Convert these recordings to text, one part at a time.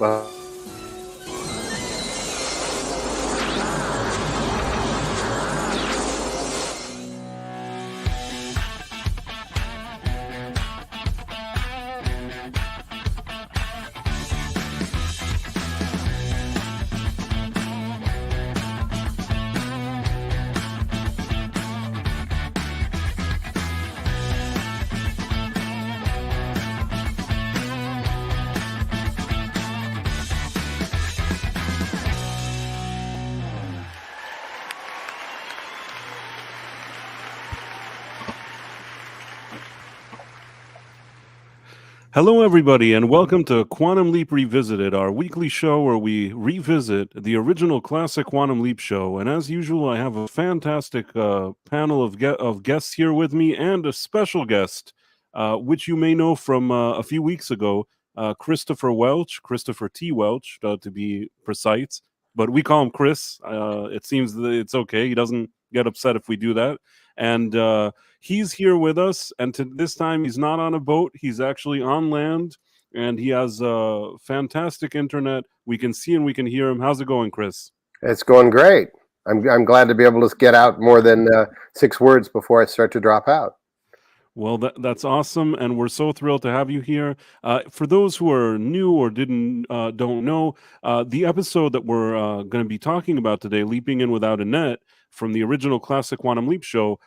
Well, Hello, everybody, and welcome to Quantum Leap Revisited, our weekly show where we revisit the original classic Quantum Leap show. And as usual, I have a fantastic panel of guests here with me and a special guest, which you may know from a few weeks ago, Christopher T. Welch, to be precise. But we call him Chris. It seems that it's okay. He doesn't get upset if we do that. And he's here with us, and this time he's not on a boat. He's actually on land, and he has fantastic internet. We can see and we can hear him. How's it going, Chris? it's going great. I'm glad to be able to get out more than 6 words before I start to drop out. Well, that's awesome, and we're so thrilled to have you here. For those who are new or don't know, the episode that we're going to be talking about today, Leaping In Without a Net, from the original classic Quantum Leap show,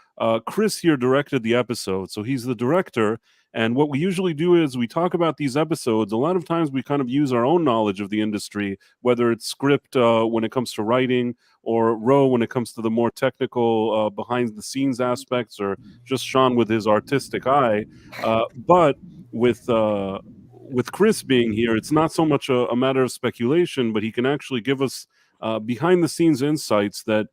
Chris here directed the episode, so he's the director. And what we usually do is we talk about these episodes. A lot of times we kind of use our own knowledge of the industry, whether it's script when it comes to writing, or Ro when it comes to the more technical behind-the-scenes aspects, or just Sean with his artistic eye. But with Chris being here, it's not so much a matter of speculation, but he can actually give us behind-the-scenes insights that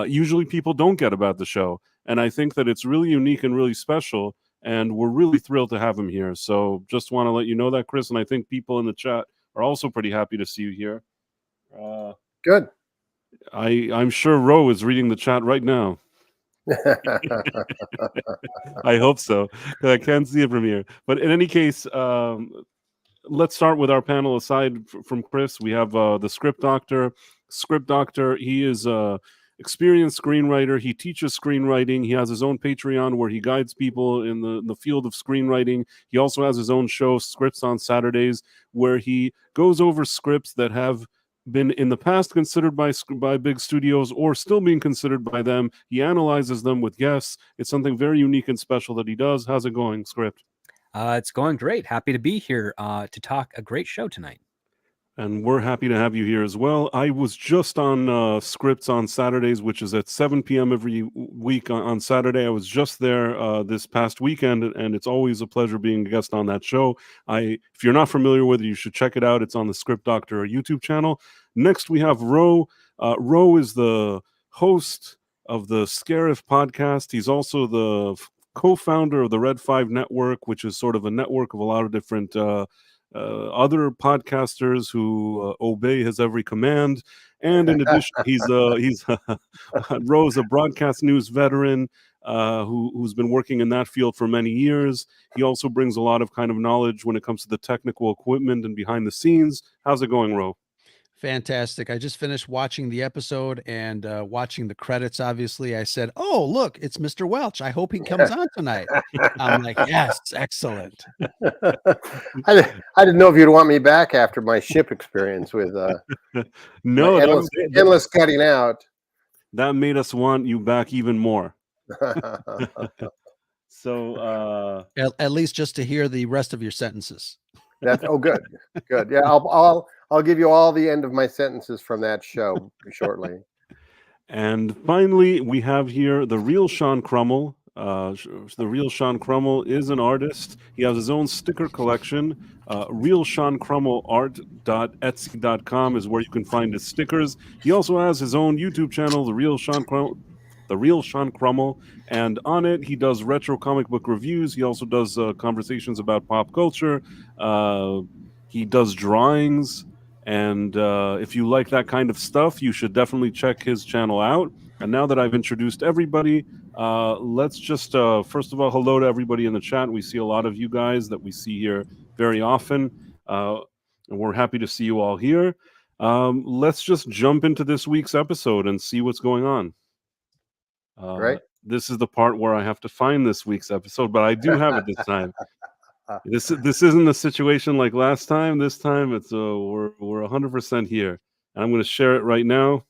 usually people don't get about the show. And I think that it's really unique and really special, and we're really thrilled to have him here. So just want to let you know that, Chris, and I think people in the chat are also pretty happy to see you here. Good. I'm sure Ro is reading the chat right now. I hope so. I can't see it from here. But in any case, let's start with our panel. Aside from Chris, we have the Script Doctor. Script Doctor, he is experienced screenwriter. He teaches screenwriting. He has his own Patreon where he guides people in the field of screenwriting. He also has his own show, Scripts on Saturdays, where he goes over scripts that have been in the past considered by big studios or still being considered by them. He analyzes them with guests. It's something very unique and special that he does. How's it going, Script? It's going great. Happy to be here to talk a great show tonight. And we're happy to have you here as well. I was just on Scripts on Saturdays, which is at 7 p.m. every week on Saturday. I was just there this past weekend, and it's always a pleasure being a guest on that show. If you're not familiar with it, you should check it out. It's on the Script Doctor YouTube channel. Next, we have Ro. Ro is the host of the Scarif Podcast. He's also the co-founder of the Red 5 Network, which is sort of a network of a lot of different other podcasters who obey his every command. And in addition, he's Ro's a broadcast news veteran who's been working in that field for many years. He also brings a lot of kind of knowledge when it comes to the technical equipment and behind the scenes. How's it going, Ro? Fantastic. I just finished watching the episode and watching the credits. Obviously, I said, "Oh, look, it's Mr. Welch. I hope he comes on tonight." I'm like, "Yes, excellent." I didn't know if you'd want me back after my ship experience with no endless cutting out. That made us want you back even more. So At least just to hear the rest of your sentences. Good. Yeah, I'll give you all the end of my sentences from that show shortly. And finally, we have here the real Sean Krummel. The real Sean Krummel is an artist. He has his own sticker collection. RealSeanKrummelArt.etsy.com is where you can find his stickers. He also has his own YouTube channel, The Real Sean Krummel, and on it he does retro comic book reviews. He also does conversations about pop culture. He does drawings, and if you like that kind of stuff, you should definitely check his channel out. And now that I've introduced everybody, let's just first of all, hello to everybody in the chat. We see a lot of you guys that we see here very often. and we're happy to see you all here. Let's just jump into this week's episode and see what's going on. Right. This is the part where I have to find this week's episode, but I do have it this time. This isn't a situation like last time. This time it's we're 100% here, and I'm going to share it right now,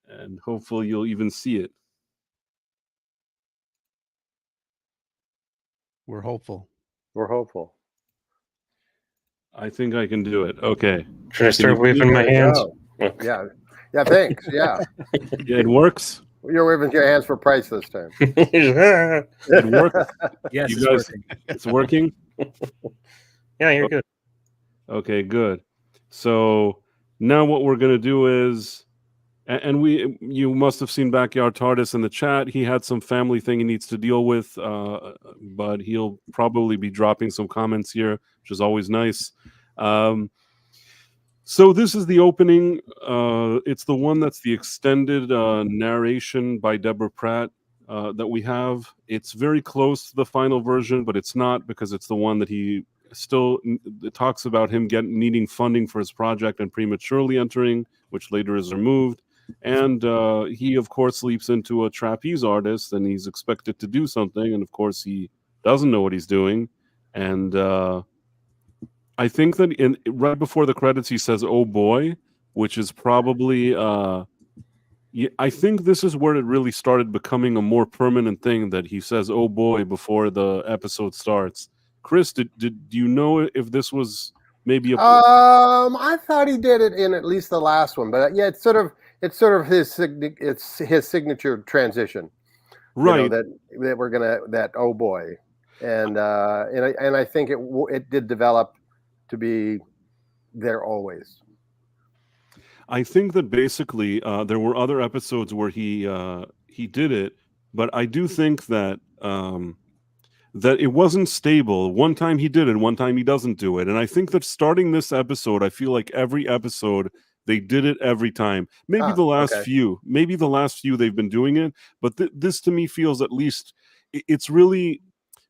and hopefully you'll even see it. We're hopeful. We're hopeful. I think I can do it. Okay. Should I start waving my hands? Oh, yeah. Yeah, thanks. Yeah. Yeah, it works. You're waving your hands for price this time. It works. Yes, You it's guys- working. It's working. Yeah, you're good. Okay, good. So now what we're going to do is, and you must have seen Backyard Tardis in the chat. He had some family thing he needs to deal with, but he'll probably be dropping some comments here, which is always nice. So this is the opening. It's the one that's the extended narration by Deborah Pratt that we have. It's very close to the final version, but it's not, because it's the one that he still it talks about him needing funding for his project and prematurely entering, which later is removed. And he, of course, leaps into a trapeze artist, and he's expected to do something, and of course he doesn't know what he's doing. And I think that right before the credits he says "oh boy," which is probably I think this is where it really started becoming a more permanent thing, that he says "oh boy" before the episode starts. Chris, do you know if this was maybe a I thought he did it in at least the last one, but yeah, it's sort of his signature transition, right? You know, that we're gonna oh boy, and I think it did develop to be there always. I think that basically there were other episodes where he did it, but I do think that that it wasn't stable. One time he did it, one time he doesn't do it. And I think that starting this episode, I feel like every episode they did it every time. Maybe the last few they've been doing it, but this to me feels at least it's really.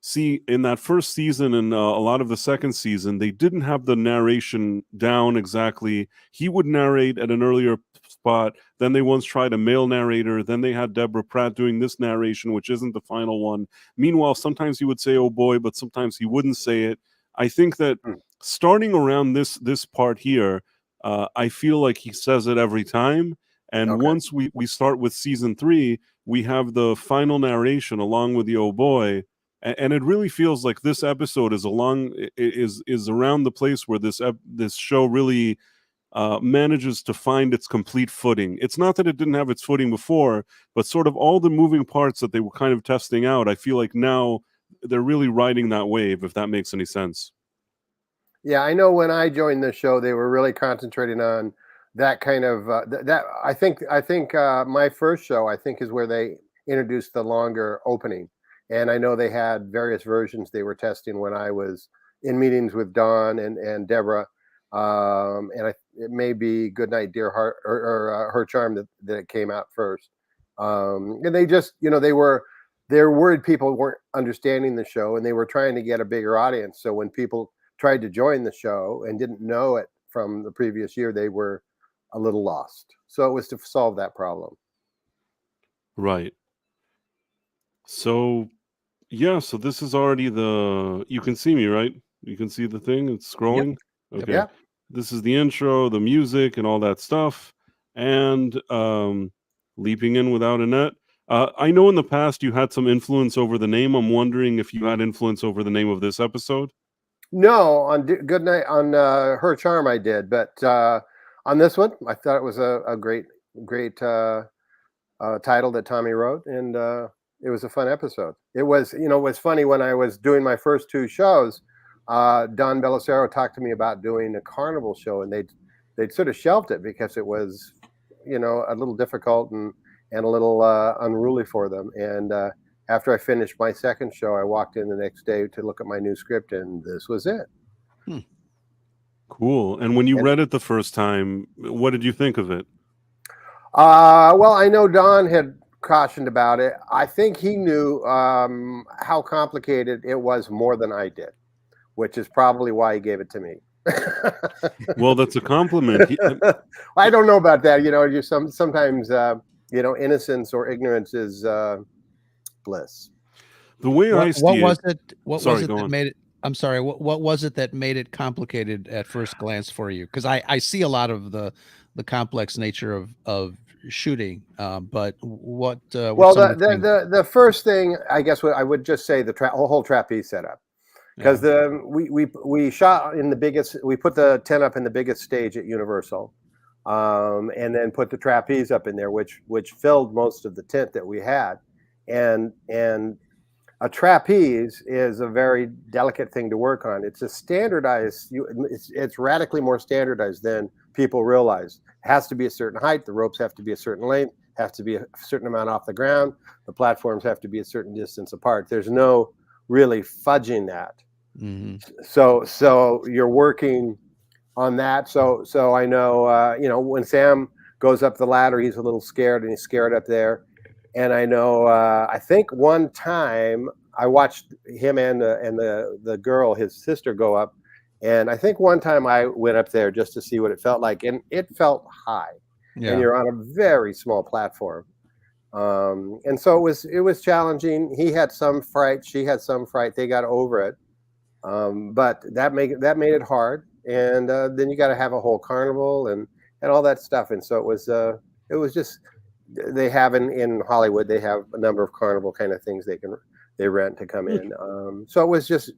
See, in that first season and a lot of the second season, they didn't have the narration down exactly. He would narrate at an earlier spot. Then they once tried a male narrator. Then they had Deborah Pratt doing this narration, which isn't the final one. Meanwhile, sometimes he would say, oh boy, but sometimes he wouldn't say it. I think that starting around this part here, I feel like he says it every time. And once we start with season 3, we have the final narration along with the oh boy. And it really feels like this episode is around the place where this show really manages to find its complete footing. It's not that it didn't have its footing before, but sort of all the moving parts that they were kind of testing out, I feel like now they're really riding that wave, if that makes any sense. Yeah, I know when I joined the show, they were really concentrating on that kind of that. I think my first show, I think, is where they introduced the longer opening. And I know they had various versions they were testing when I was in meetings with Dawn and Deborah. And it may be Goodnight Dear Heart or Her Charm that it came out first. And they just, they're worried people weren't understanding the show, and they were trying to get a bigger audience. So when people tried to join the show and didn't know it from the previous year, they were a little lost. So it was to solve that problem. Right. So, yeah, so this is already you can see me, right? You can see the thing, it's scrolling. Yep. Okay. Yeah. This is the intro, the music and all that stuff. And leaping in without a net. I know in the past you had some influence over the name. I'm wondering if you had influence over the name of this episode. No, on Goodnight, on Her Charm I did, but on this one, I thought it was a great title that Tommy wrote, and it was a fun episode. It was, it was funny when I was doing my first 2 shows. Don Bellicero talked to me about doing a carnival show, and they'd sort of shelved it because it was, a little difficult and a little unruly for them. And after I finished my second show, I walked in the next day to look at my new script, and this was it. Cool. And when you read it the first time, what did you think of it? Well, I know Don had cautioned about it. I think he knew how complicated it was more than I did. which is probably why he gave it to me. Well, that's a compliment. I don't know about that. You sometimes innocence or ignorance is bliss. The way I see what it, was it? What Sorry, was it go that on. made it? I'm sorry. What was it that made it complicated at first glance for you? Because I see a lot of the complex nature of shooting, but what? Well, some of the things? the first thing, I guess, what I would just say, the whole trapeze setup, because we shot in the biggest. We put the tent up in the biggest stage at Universal, and then put the trapeze up in there, which filled most of the tent that we had, and a trapeze is a very delicate thing to work on. It's a standardized. It's radically more standardized than people realize. It has to be a certain height. The ropes have to be a certain length. Have to be a certain amount off the ground. The platforms have to be a certain distance apart. There's no really fudging that. Mm-hmm. So you're working on that. So I know, when Sam goes up the ladder, he's a little scared, and he's scared up there. And I know, I think one time I watched him and the girl, his sister, go up. And I think one time I went up there just to see what it felt like. And it felt high. Yeah. And you're on a very small platform. And so it was challenging. He had some fright. She had some fright. They got over it. But that made it hard. And then you got to have a whole carnival and all that stuff. And so it was just, they have in Hollywood, they have a number of carnival kind of things they rent to come in. So it was just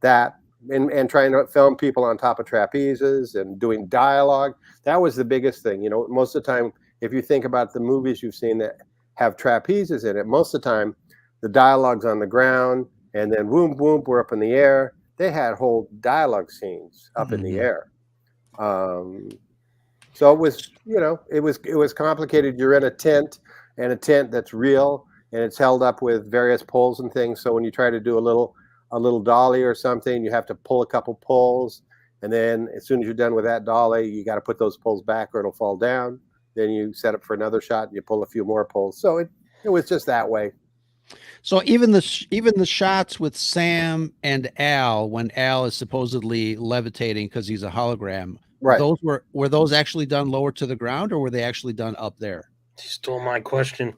that, and trying to film people on top of trapezes and doing dialogue. That was the biggest thing. Most of the time, if you think about the movies you've seen that have trapezes in it, most of the time the dialogue's on the ground, and then whoop whoop, we're up in the air. They had whole dialogue scenes up in the air. So it was, it was complicated. You're in a tent, and a tent that's real, and it's held up with various poles and things. So when you try to do a little dolly or something, you have to pull a couple poles, and then as soon as you're done with that dolly, you got to put those poles back or it'll fall down. Then you set up for another shot, and you pull a few more poles. So it was just that way. So even the shots with Sam and Al, when Al is supposedly levitating because he's a hologram, Right. Those were those actually done lower to the ground, or were they actually done up there? You stole my question.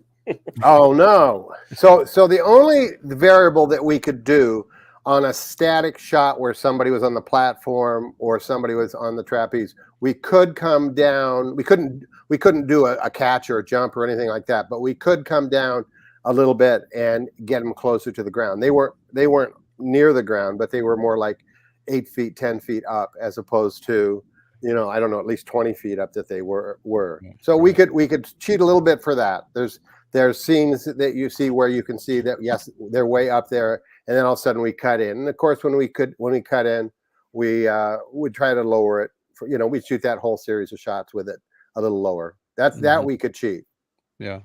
Oh no. So the only variable that we could do on a static shot where somebody was on the platform or somebody was on the trapeze, we could come down. We couldn't do a catch or a jump or anything like that, but we could come down a little bit and get them closer to the ground. They weren't near the ground, but they were more like 8 feet, 10 feet up, as opposed to, I don't know, at least 20 feet up that they were. So we could cheat a little bit for that. There's scenes that you see where you can see that, yes, they're way up there, and then all of a sudden we cut in. And of course, when we cut in, we would try to lower it. We'd shoot that whole series of shots with it a little lower. That we could cheat. Yeah.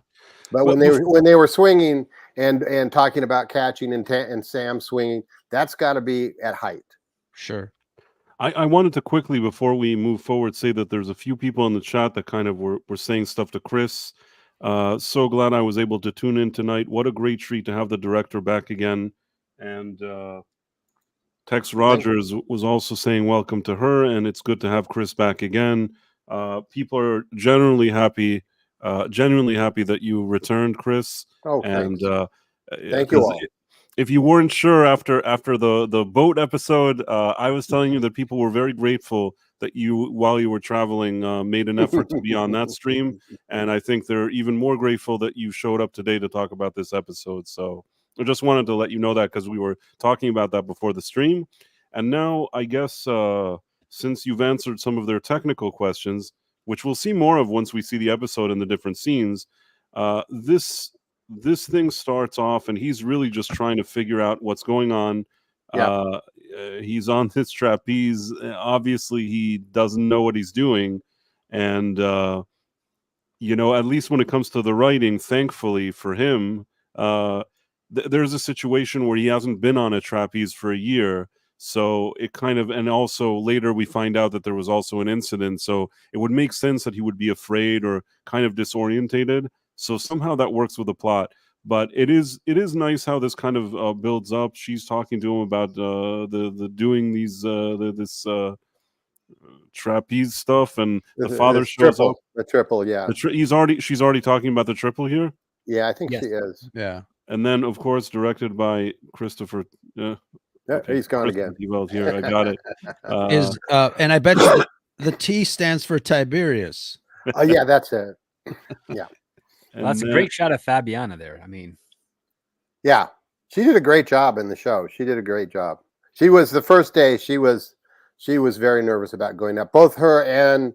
But when they were swinging and talking about catching and Sam swinging, that's got to be at height. Sure. I wanted to quickly, before we move forward, say that there's a few people in the chat that kind of were saying stuff to Chris. So glad I was able to tune in tonight. What a great treat to have the director back again. And Tex Rogers was also saying welcome to her, and it's good to have Chris back again. People are genuinely happy that you returned, Chris. Oh, and thank you all. If you weren't sure after the boat episode, I was telling you that people were very grateful that you, while you were traveling, made an effort to be on that stream. And I think they're even more grateful that you showed up today to talk about this episode. So I just wanted to let you know that, because we were talking about that before the stream. And now, I guess, since you've answered some of their technical questions, which we'll see more of once we see the episode and the different scenes, this thing starts off, and he's really just trying to figure out what's going on. Yeah. He's on this trapeze. Obviously, he doesn't know what he's doing. And, at least when it comes to the writing, thankfully for him, there's a situation where he hasn't been on a trapeze for a year. So it kind of, and also later we find out that there was also an incident. So it would make sense that he would be afraid or kind of disorientated. So somehow that works with the plot. But it is nice how this kind of builds up. She's talking to him about the doing these this trapeze stuff, and the father shows triple, up. the triple, yeah, She's already talking about the triple here. yeah, I think Yes. she is. Yeah. And then, of course, directed by Christopher. Yeah, Okay, he's gone Christopher again. Welch here. I got it. Is and I bet you the T stands for Tiberius. Oh yeah, that's it. Well, that's a then- great shot of Fabiana there. I mean, Yeah, she did a great job in the show. She did a great job. She was the first day. She was very nervous about going up. Both her and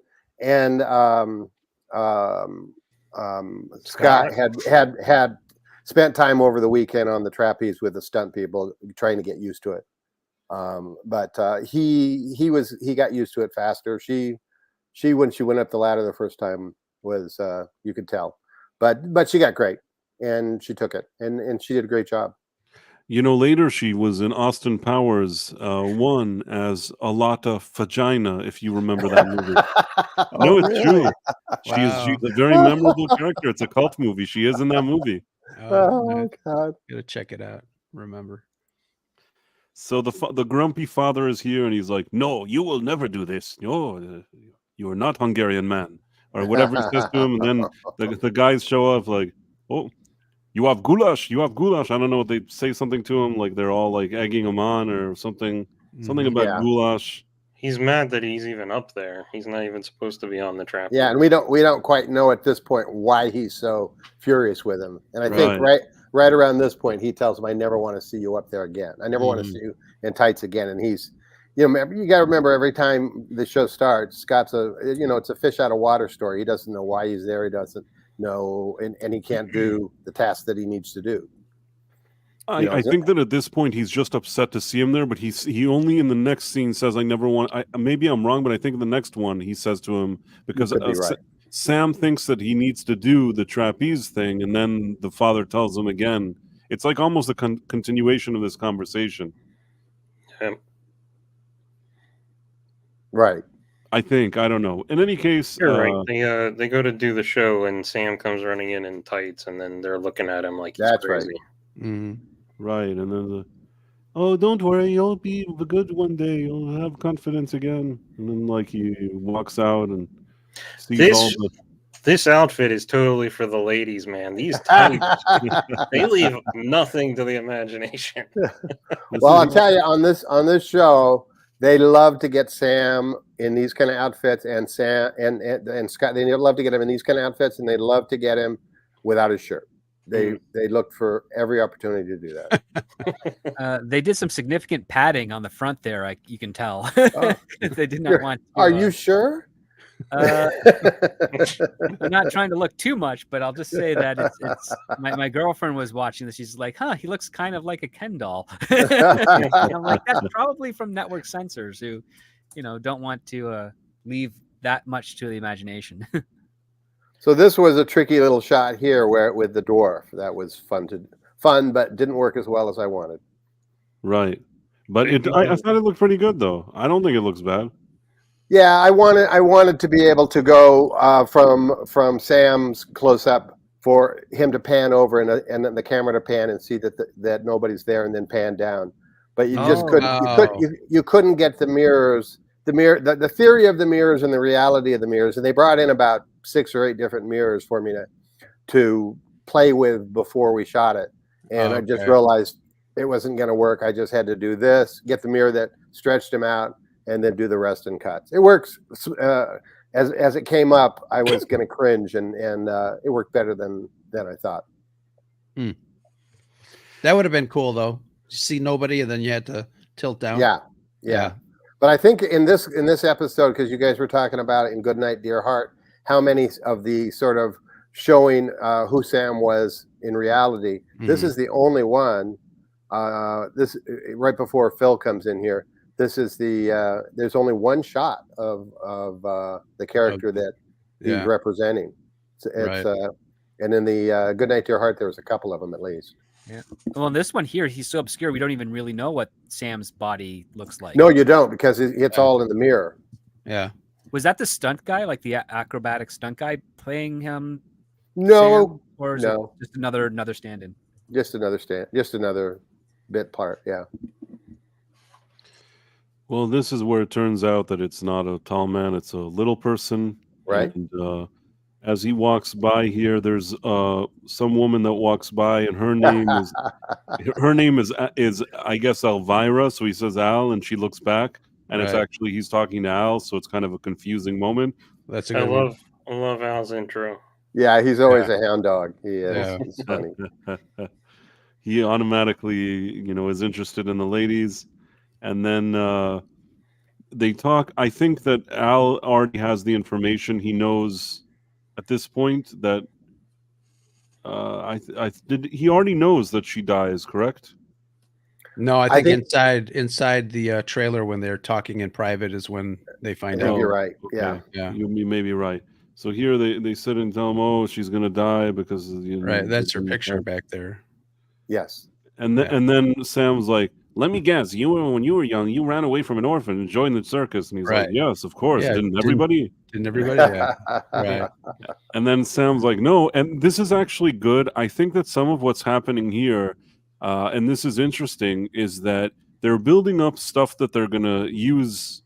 Scott had spent time over the weekend on the trapeze with the stunt people, trying to get used to it. But he got used to it faster. She when she went up the ladder the first time was you could tell, but she got great and she took it and she did a great job. Later she was in Austin Powers 1 as Alata Vagina, if you remember that movie. No, it's true. She's a very memorable character. It's a cult movie. She is in that movie. Oh God! Gotta check it out. Remember. So the grumpy father is here, and he's like, "No, you will never do this. No, you are not Hungarian man," or whatever he says to him. And then the guys show up like, "Oh, you have goulash. You have goulash." I don't know. They say something to him, like they're all like egging him on or something. Something about Yeah. goulash. He's mad that he's even up there. He's not even supposed to be on the trap. Yeah, and we don't quite know at this point why he's so furious with him. And I think right around this point, he tells him, "I never want to see you up there again. I never want to see you in tights again." And he's, you got to remember, every time the show starts, Scott's it's a fish out of water story. He doesn't know why he's there. He doesn't know, and he can't do the task that he needs to do. I think that at this point he's just upset to see him there, but he only in the next scene says, "I never want." Maybe I'm wrong, but I think in the next one he says to him, because right. Sam thinks that he needs to do the trapeze thing, and then the father tells him again. It's like almost a continuation of this conversation. Right. I think. I don't know. In any case, You're right. They go to do the show, and Sam comes running in tights, and then they're looking at him like he's That's crazy. right. Mhm. Right, and then oh, don't worry, you'll be good one day. You'll have confidence again. And then, like, he walks out and sees all the. This outfit is totally for the ladies, man. These tights, they leave nothing to the imagination. Well, I'll tell you, on this show, they love to get Sam in these kind of outfits, and Sam and Scott. They love to get him in these kind of outfits, and they love to get him without his shirt. They look for every opportunity to do that. they did some significant padding on the front there. You can tell. They did not want. Are you sure? I'm not trying to look too much, but I'll just say that it's my girlfriend was watching this. She's like, "Huh, he looks kind of like a Ken doll." I'm like, that's probably from network censors who, don't want to leave that much to the imagination. So this was a tricky little shot here, with the dwarf. That was fun, but didn't work as well as I wanted. Right, but I thought it looked pretty good though. I don't think it looks bad. Yeah, I wanted to be able to go from Sam's close up for him to pan over and then the camera to pan and see that nobody's there, and then pan down. But you just couldn't. You couldn't get the mirrors. The theory of the mirrors and the reality of the mirrors, and they brought in about 6 or 8 different mirrors for me to play with before we shot it, and I just realized it wasn't going to work. I just had to do this, get the mirror that stretched him out, and then do the rest in cuts. It works. As it came up, I was going to cringe, and it worked better than I thought. That would have been cool though. You see nobody, and then you had to tilt down. Yeah. But I think in this episode, because you guys were talking about it in Goodnight, Dear Heart, how many of the sort of showing who Sam was in reality. This is the only one. This right before Phil comes in here. This is there's only one shot of the character that he's representing. And in the Goodnight, Dear Heart, there was a couple of them at least. Yeah. Well, in this one here, he's so obscure we don't even really know what Sam's body looks like. No, you don't, because it's all in the mirror. Yeah. Was that the stunt guy, like the acrobatic stunt guy, playing him? No, Sam? Or is it just another stand-in? Just another bit part. Yeah. Well, this is where it turns out that it's not a tall man; it's a little person. Right. And as he walks by here, there's some woman that walks by, and her name is I guess Elvira. So he says Al, and she looks back, and it's Right. actually he's talking to Al. So it's kind of a confusing moment. That's a I good one. love Al's intro. Yeah, he's always a hound dog. He is. Yeah. He's funny. He automatically, is interested in the ladies, and then they talk. I think that Al already has the information. He knows at this point that he already knows that she dies, correct? No, I I think think- inside the trailer when they're talking in private is when they I find think out. you're right. Okay. Yeah. Yeah. You may be right. So here they sit and tell him, "Oh, she's gonna die because Right, that's her picture back there. Yes. And then Sam's like, "Let me guess, when you were young, you ran away from an orphan and joined the circus." And he's like, Right. "Yes, of course. Yeah, Didn't everybody?" Didn't everybody? Yeah. Right. And then Sam's like, "No." And this is actually good. I think that some of what's happening here, and this is interesting, is that they're building up stuff that they're gonna use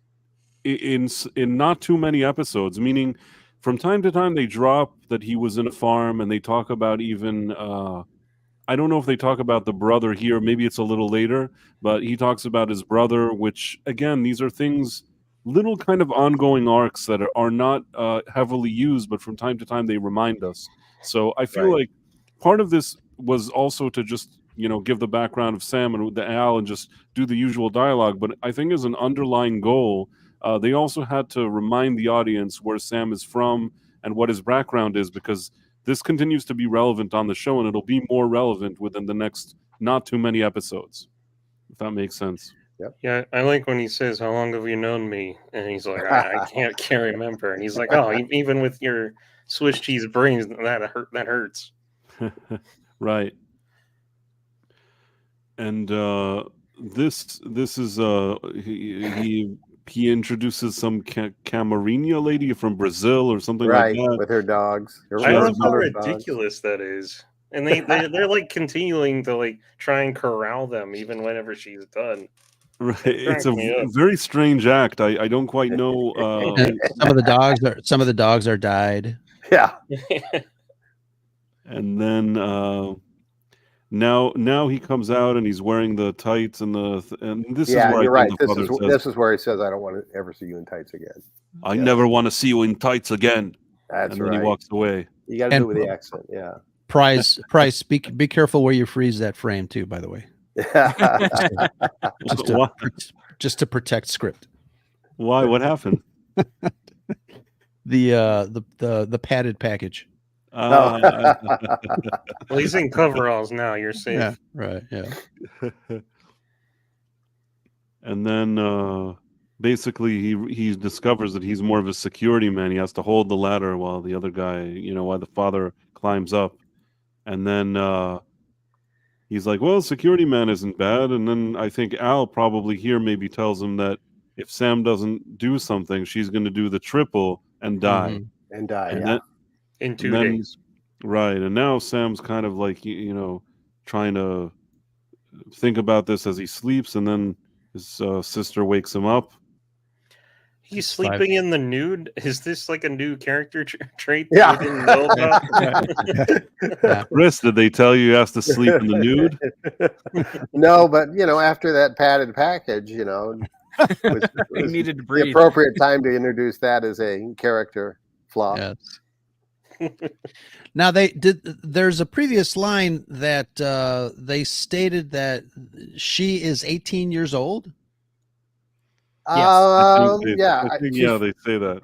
in not too many episodes. Meaning, from time to time, they drop that he was in a farm, and they talk about even. I don't know if they talk about the brother here. Maybe it's a little later, but he talks about his brother, which, again, these are things, little kind of ongoing arcs that are not heavily used, but from time to time they remind us. So I feel Right. like part of this was also to just, give the background of Sam and the Al and just do the usual dialogue. But I think as an underlying goal, they also had to remind the audience where Sam is from and what his background is, because this continues to be relevant on the show, and it'll be more relevant within the next not too many episodes, if that makes sense. Yeah, I like when he says, "How long have you known me?" And he's like, "I can't remember." And he's like, "Oh, even with your Swiss cheese brains, that hurts." Right. And this is he introduces some Camarinha lady from Brazil or something Right. like that. With her dogs. Her I love how her dogs. ridiculous that is. And they're like continuing to like try and corral them even whenever she's done. Right. It's a Crack me up. very strange act. I don't quite know. And some of the dogs are died. Yeah. And then now he comes out and he's wearing the tights and this Yeah, is where you're I right. think the father says, This is where he says, "I don't want to ever see you in tights again." "I Yeah. never want to see you in tights again." That's And right. then he walks away. You got to do And- it with the accent. Yeah. Price, be careful where you freeze that frame too, by the way. Why? Just to protect script. Why? What happened? The padded package. Oh. Well, he's in coveralls now. You're safe. Yeah, right. Yeah. And then basically he discovers that he's more of a security man. He has to hold the ladder while the other guy, while the father climbs up. And then he's like, "Well, security man isn't bad." And then I think Al probably here maybe tells him that if Sam doesn't do something, she's going to do the triple and die. Mhm. And die. And Yeah. then, In 2 then- days. right. And now Sam's kind of like, trying to think about this as he sleeps. And then his sister wakes him up. He's sleeping in the nude. Is this like a new character trait Yeah. that we didn't know about? Yeah. Chris, did they tell you he has to sleep in the nude? No, but after that padded package, was He needed to the breathe. appropriate time to introduce that as a character flaw. Yes. Now there's a previous line that they stated that she is 18 years old. I think she's- they say that.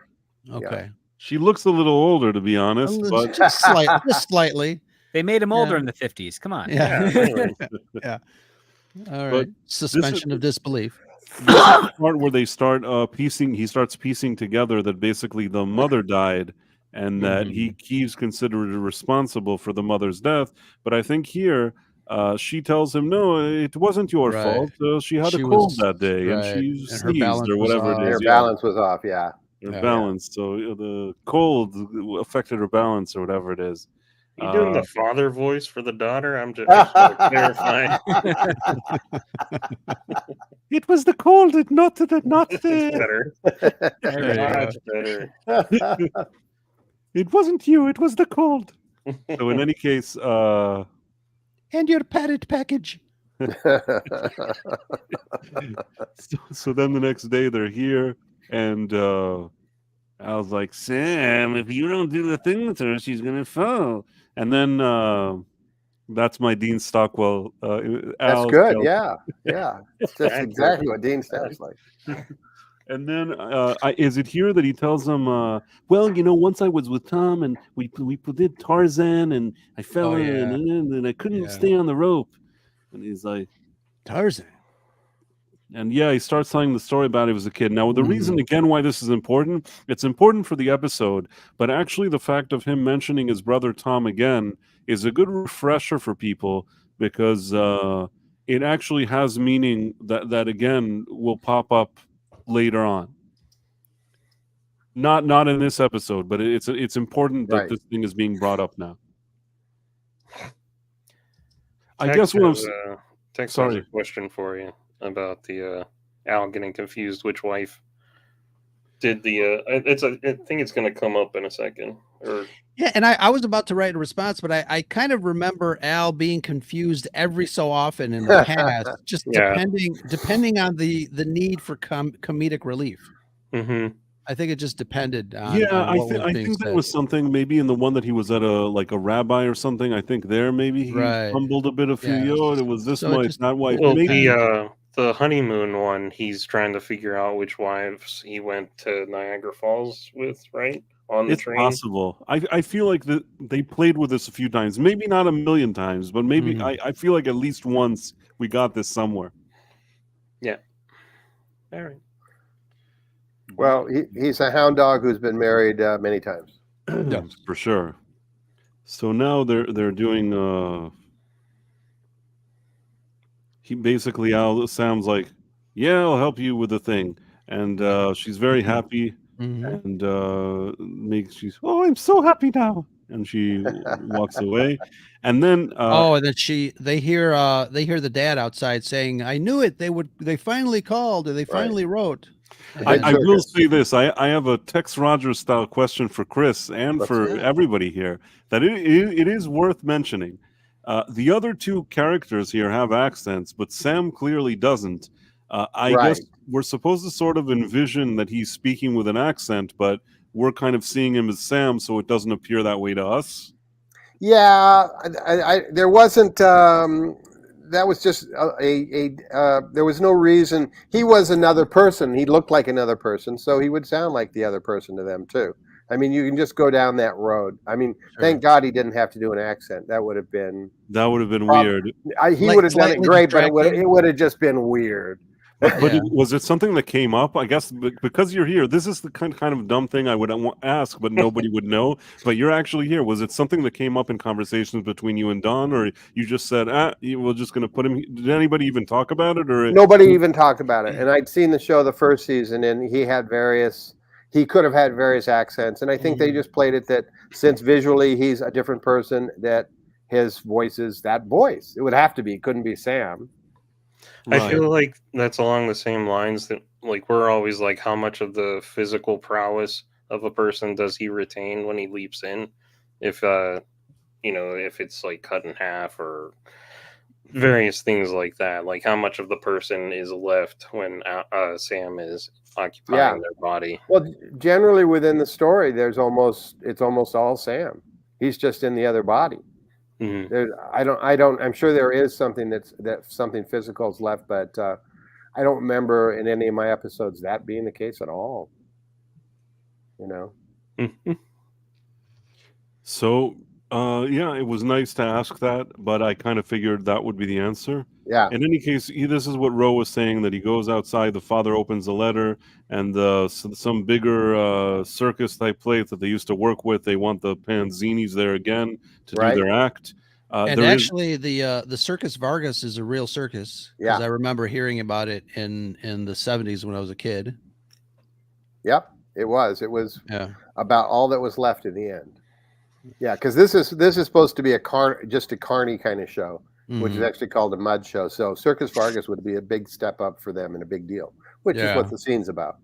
Okay. She looks a little older, to be honest, but Just slightly. They made him older Yeah. in the 50s. Come on. Yeah. Yeah. All right. Suspension of disbelief. this is the part where they start he starts piecing together that basically the mother died and that he's considered responsible for the mother's death. But I think here she tells him, "No, it wasn't your Right. fault. She had She a cold was- that day, and right. she And her sneezed balance or was whatever it off. is." Her yeah. balance was off. Yeah. Her Yeah. balance. So the cold affected her balance or whatever it is. You doing the father voice for the daughter? I'm just want to clarify. It was the cold, not the It's better. Much better. It wasn't you, it was the cold. So in any case, And your padded package. so then the next day they're here, and I was like, Sam, if you don't do the thing with her, she's gonna fall. And then that's my Dean Stockwell. That's Al good. Scal- Yeah. That's exactly what Dean sounds like. And then is it here that he tells them, well, once I was with Tom and we did Tarzan and I fell Oh, in and I couldn't stay on the rope. And he's like, Tarzan. and he starts telling the story about he was a kid. Now, the reason, again, why this is important, it's important for the episode, but actually the fact of him mentioning his brother Tom again is a good refresher for people because it actually has meaning that again, will pop up later on. Not in this episode, but it's important that this thing is being brought up now. I guess Tex has a question for you about the Al getting confused which wife did the I think it's going to come up in a second. Yeah, and I was about to write a response, but I kind of remember Al being confused every so often in the past, just depending on the need for comedic relief. Mm-hmm. I think it just depended on I what was being think said. there was something maybe in the one that he was at a rabbi or something. I think there maybe he fumbled a bit of it was this wife, that wife. Well, maybe the honeymoon one, he's trying to figure out which wives he went to Niagara Falls with, right? On the train. It's possible. I feel like they played with this a few times, maybe not a million times, but maybe I feel like at least once we got this somewhere. Yeah. All right. Well, he's a hound dog who's been married many times. For sure. So now they're doing. He basically Sam's like, yeah, I'll help you with the thing, and she's very happy, and she's I'm so happy now, and she walks away, and then and then they hear the dad outside saying, I knew it, they finally called or they finally wrote. I will say this. I have a Tex Rogers style question for Chris and for everybody here that it is worth mentioning. The other two characters here have accents, but Sam clearly doesn't. I guess we're supposed to sort of envision that he's speaking with an accent, but we're kind of seeing him as Sam, so it doesn't appear that way to us. Yeah, there wasn't. That was just there was no reason. He was another person. He looked like another person, so he would sound like the other person to them too. I mean, you can just go down that road. I mean, thank God he didn't have to do an accent. That would have been weird. He would have done it great, but it would have just been weird. But was it something that came up? I guess because you're here, this is the kind of dumb thing I would ask, but nobody would know. But you're actually here. Was it something that came up in conversations between you and Don, or you just said, we're just going to put him? Did anybody even talk about it? Or nobody even talked about it? And I'd seen the show the first season, and he could have had various accents, and I think they just played it that since visually he's a different person, that his voice is that voice. It would have to be. It couldn't be Sam. I feel like that's along the same lines that like we're always like, how much of the physical prowess of a person does he retain when he leaps in? If if it's like cut in half or various things like that, like how much of the person is left when Sam is occupying their body. Well, generally within the story, it's almost all Sam. He's just in the other body. I'm sure there is something that something physical is left, but I don't remember in any of my episodes that being the case at all. So it was nice to ask that, but I kind of figured that would be the answer. Yeah. In any case, this is what Ro was saying, that he goes outside, the father opens a letter, and some bigger circus type place that they used to work with, they want the Panzinis there again to do their act. And actually, the Circus Vargas is a real circus. Yeah. I remember hearing about it in the 70s when I was a kid. Yep, it was. It was about all that was left in the end. Yeah, because this is supposed to be just a carny kind of show, which is Mhm. actually called a mud show. So Circus Vargas would be a big step up for them and a big deal, which is what Yeah. the scene's about.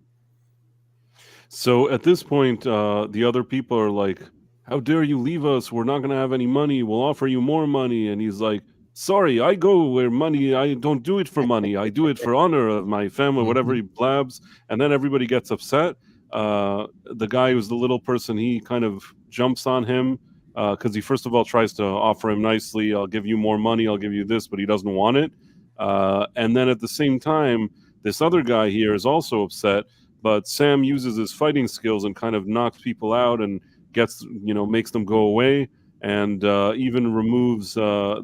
So at this point, the other people are like, "How dare you leave us? We're not going to have any money. We'll offer you more money." And he's like, "Sorry, I go where money. I don't do it for money. I do it for honor of my family." Whatever he blabs, and then everybody gets upset. The guy who's the little person, he kind of jumps on him because he first of all tries to offer him nicely. "I'll give you more money. I'll give you this," but he doesn't want it. And then at the same time, this other guy here is also upset. But Sam uses his fighting skills and kind of knocks people out and makes them go away, and even removes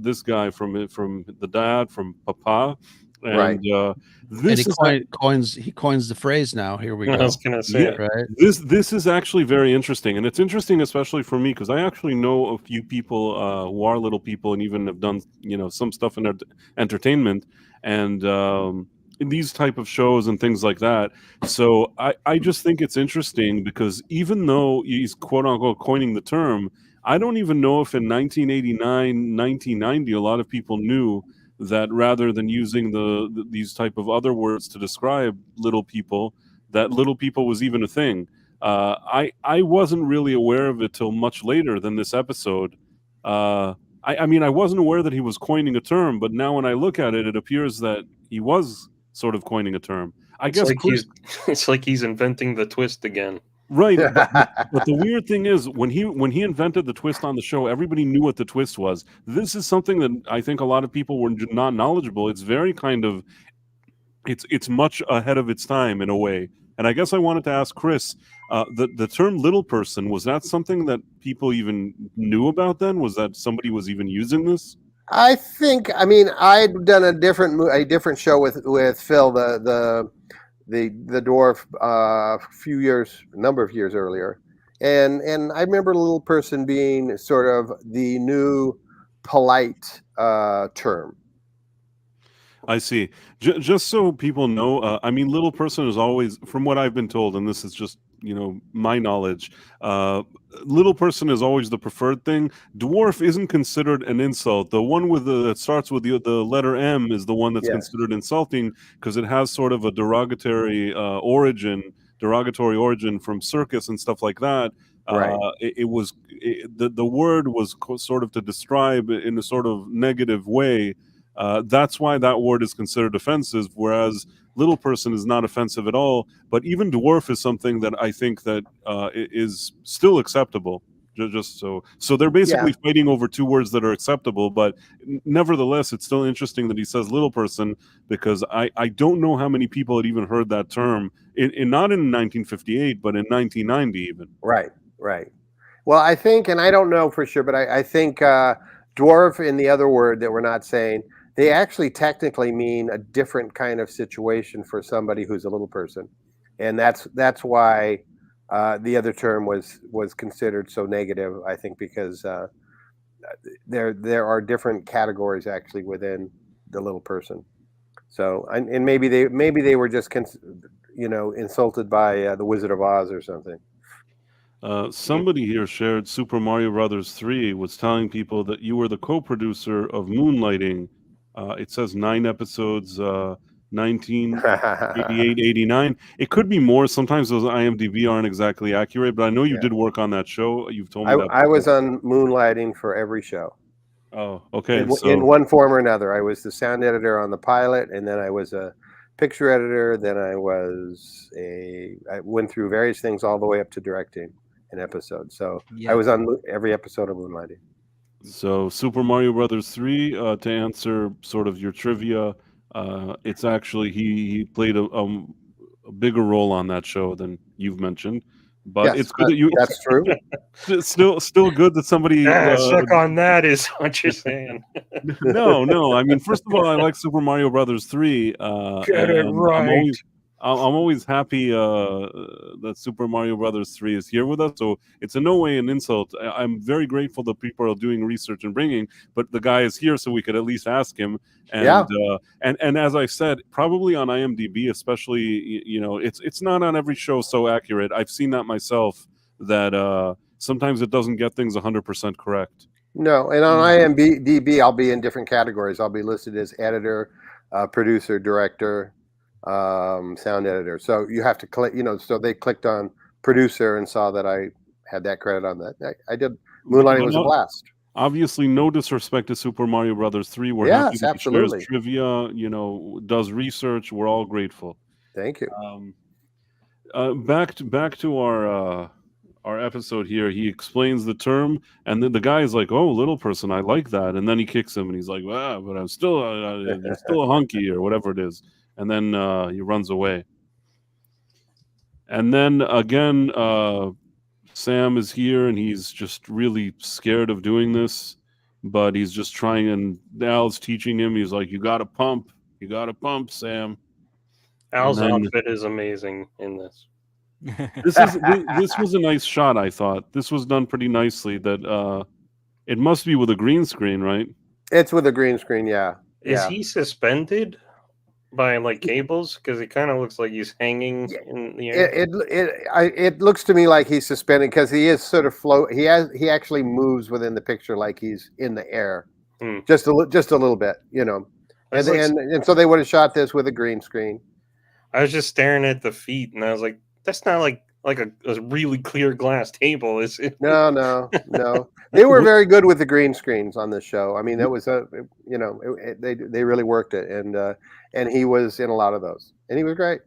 this guy from the dad, from Papa. And Right. this And is he coins the phrase now. Here we I go. was gonna say, Yeah. Right. This is actually very interesting, and it's interesting especially for me because I actually know a few people who are little people and even have done some stuff in entertainment and in these type of shows and things like that. So I just think it's interesting because even though he's quote unquote coining the term, I don't even know if in 1989, 1990, a lot of people knew that rather than using these type of other words to describe little people, that little people was even a thing. I wasn't really aware of it till much later than this episode. I mean, I wasn't aware that he was coining a term, but now when I look at it, it appears that he was sort of coining a term. I it's guess like it's like he's inventing the twist again. right, but the weird thing is when he invented the twist on the show, everybody knew what the twist was. This is something that I think a lot of people were not knowledgeable. It's very kind of it's much ahead of its time in a way. And I guess I wanted to ask Chris, the term "little person", was that something that people even knew about then? Was that somebody was even using this? I mean, I'd done a different show with Phil, the dwarf, a number of years earlier, and I remember a little person being sort of the new polite term. I see. Just so people know, I mean, little person is always, from what I've been told, and this is just my knowledge. Little person is always the preferred thing. Dwarf isn't considered an insult. The one that starts with the letter M is the one that's considered insulting because it has sort of a derogatory origin from circus and stuff like that. Right. The word was sort of to describe in a sort of negative way. That's why that word is considered offensive, whereas little person is not offensive at all. But even dwarf is something that I think that is still acceptable. Just so they're basically fighting over two words that are acceptable, but nevertheless, it's still interesting that he says little person because I don't know how many people had even heard that term not in 1958, but in 1990 even. Right. Well, I think, and I don't know for sure, but I think dwarf and the other word that we're not saying, they actually technically mean a different kind of situation for somebody who's a little person, and that's why the other term was considered so negative. I think because there are different categories actually within the little person. So and maybe they were just insulted by the Wizard of Oz or something. Somebody here shared Super Mario Brothers 3 was telling people that you were the co-producer of Moonlighting. It says 9 episodes, 1988, 89. It could be more. Sometimes those IMDb aren't exactly accurate, but I know you did work on that show. You've told me that. I was on Moonlighting for every show. Oh, okay. In one form or another. I was the sound editor on the pilot, and then I was a picture editor. Then I went through various things all the way up to directing an episode. So I was on every episode of Moonlighting. So Super Mario Brothers 3, to answer sort of your trivia, it's actually he played a bigger role on that show than you've mentioned. But it's good that you. That's true. Still good that somebody. Suck on that is what you're saying. No. I mean, first of all, I like Super Mario Brothers 3. Get it right. I'm always happy that Super Mario Brothers 3 is here with us. So it's in no way an insult. I'm very grateful that people are doing research and bringing, but the guy is here so we could at least ask him. And and as I said, probably on IMDb, especially, it's not on every show so accurate. I've seen that myself. That sometimes it doesn't get things 100% correct. No, and on IMDb, I'll be in different categories. I'll be listed as editor, producer, director, sound editor. So you have to click, so they clicked on producer and saw that I had that credit on that. I did. Moonlighting was a blast. Obviously, no disrespect to Super Mario Brothers 3. We're happy that he shares trivia, does research. We're all grateful. Thank you. Back to our episode here. He explains the term, and then the guy is like, "Oh, little person, I like that." And then he kicks him, and he's like, "Ah, but I'm still a hunky or whatever it is." And then he runs away. And then again, Sam is here, and he's just really scared of doing this, but he's just trying. And Al's teaching him. He's like, "You got to pump. You got to pump, Sam." Al's outfit is amazing in this. This was a nice shot. I thought this was done pretty nicely. That it must be with a green screen, right? It's with a green screen, yeah. Is he suspended by like cables? Because it kind of looks like he's hanging in the air. It looks to me like he's suspended because he is sort of float. He actually moves within the picture like he's in the air, just a little bit, And so they would have shot this with a green screen. I was just staring at the feet, and I was like, "That's not like a really clear glass table, is it?" No. They were very good with the green screens on this show. I mean, that was they really worked it, and he was in a lot of those, and he was great.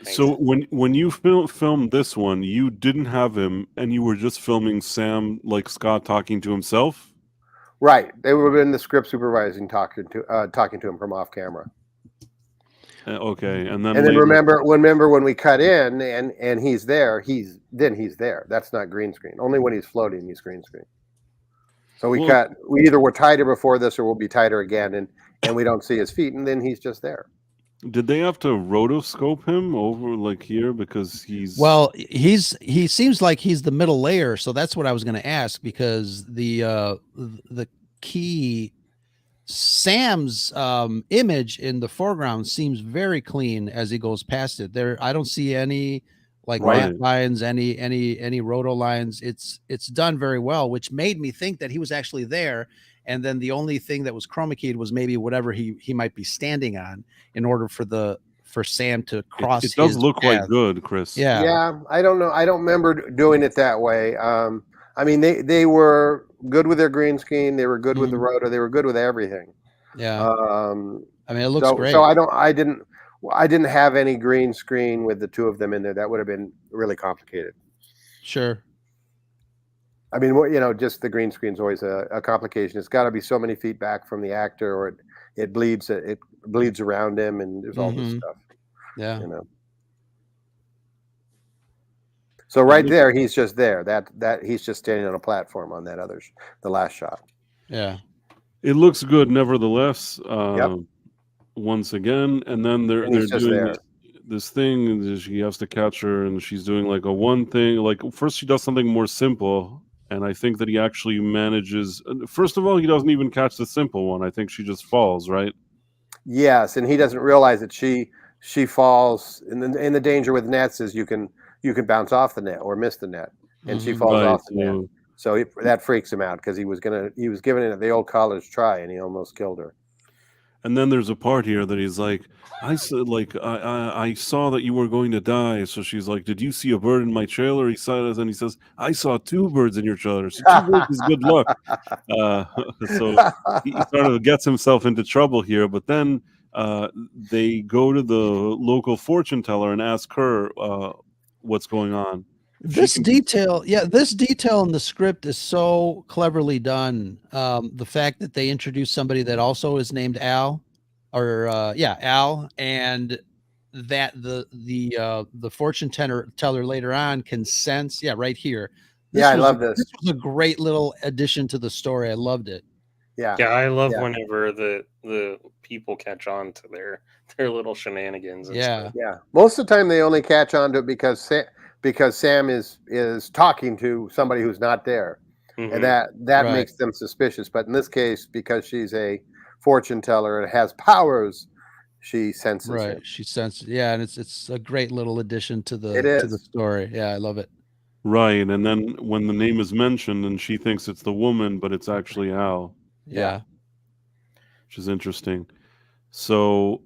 So when you filmed this one, you didn't have him, and you were just filming Sam, like Scott, talking to himself. Right, they were in the script supervising, talking to him from off camera. Okay, and then remember when we cut in and he's there, he's there. That's not green screen. Only when he's floating, he's green screen. So we either were tighter before this, or we'll be tighter again, and we don't see his feet, and then he's just there. Did they have to rotoscope him over like here because he's? Well, he seems like he's the middle layer, so that's what I was going to ask, because the key. Sam's image in the foreground seems very clean as he goes past it. There, I don't see any matte lines, any roto lines. It's done very well, which made me think that he was actually there. And then the only thing that was chroma keyed was maybe whatever he might be standing on in order for Sam to cross. It does look quite good, Chris. Yeah. I don't know. I don't remember doing it that way. I mean, they were good with their green screen. They were good with the rotor. They were good with everything. Yeah. I mean, it looks great. So I didn't have any green screen with the two of them in there. That would have been really complicated. Sure. I mean, just the green screen's always a complication. It's got to be so many feet back from the actor, or it bleeds around him, and there's all this stuff. Yeah. So right there, he's just there. That he's just standing on a platform on the last shot. Yeah, it looks good, nevertheless. Once again, and then they're doing this thing, and she has to catch her, and she's doing like a one thing. Like first, she does something more simple, and I think that he actually manages. First of all, he doesn't even catch the simple one. I think she just falls, right? Yes, and he doesn't realize that she falls. And in the danger with nets is you can bounce off the net or miss the net, and she falls off the net. So that freaks him out because he was giving it the old college try, and he almost killed her. And then there's a part here that he's like, I saw that you were going to die. So she's like, did you see a bird in my trailer? He says, I saw two birds in your trailer. So 2 birds is good luck. So he sort of gets himself into trouble here. But then they go to the local fortune teller and ask her what's going on. This detail in the script is so cleverly done. The fact that they introduce somebody that also is named Al, Al, and that the fortune teller later on can sense. Yeah, right here. I love this. This was a great little addition to the story. I loved it. Yeah, I love whenever the people catch on to their little shenanigans. And stuff. Yeah. Most of the time, they only catch on to it because Sam is talking to somebody who's not there, and that makes them suspicious. But in this case, because she's a fortune teller and has powers, she senses it. She senses, and it's a great little addition to the story. Yeah, I love it. Right, and then when the name is mentioned, and she thinks it's the woman, but it's actually Al, Yeah. which is interesting. So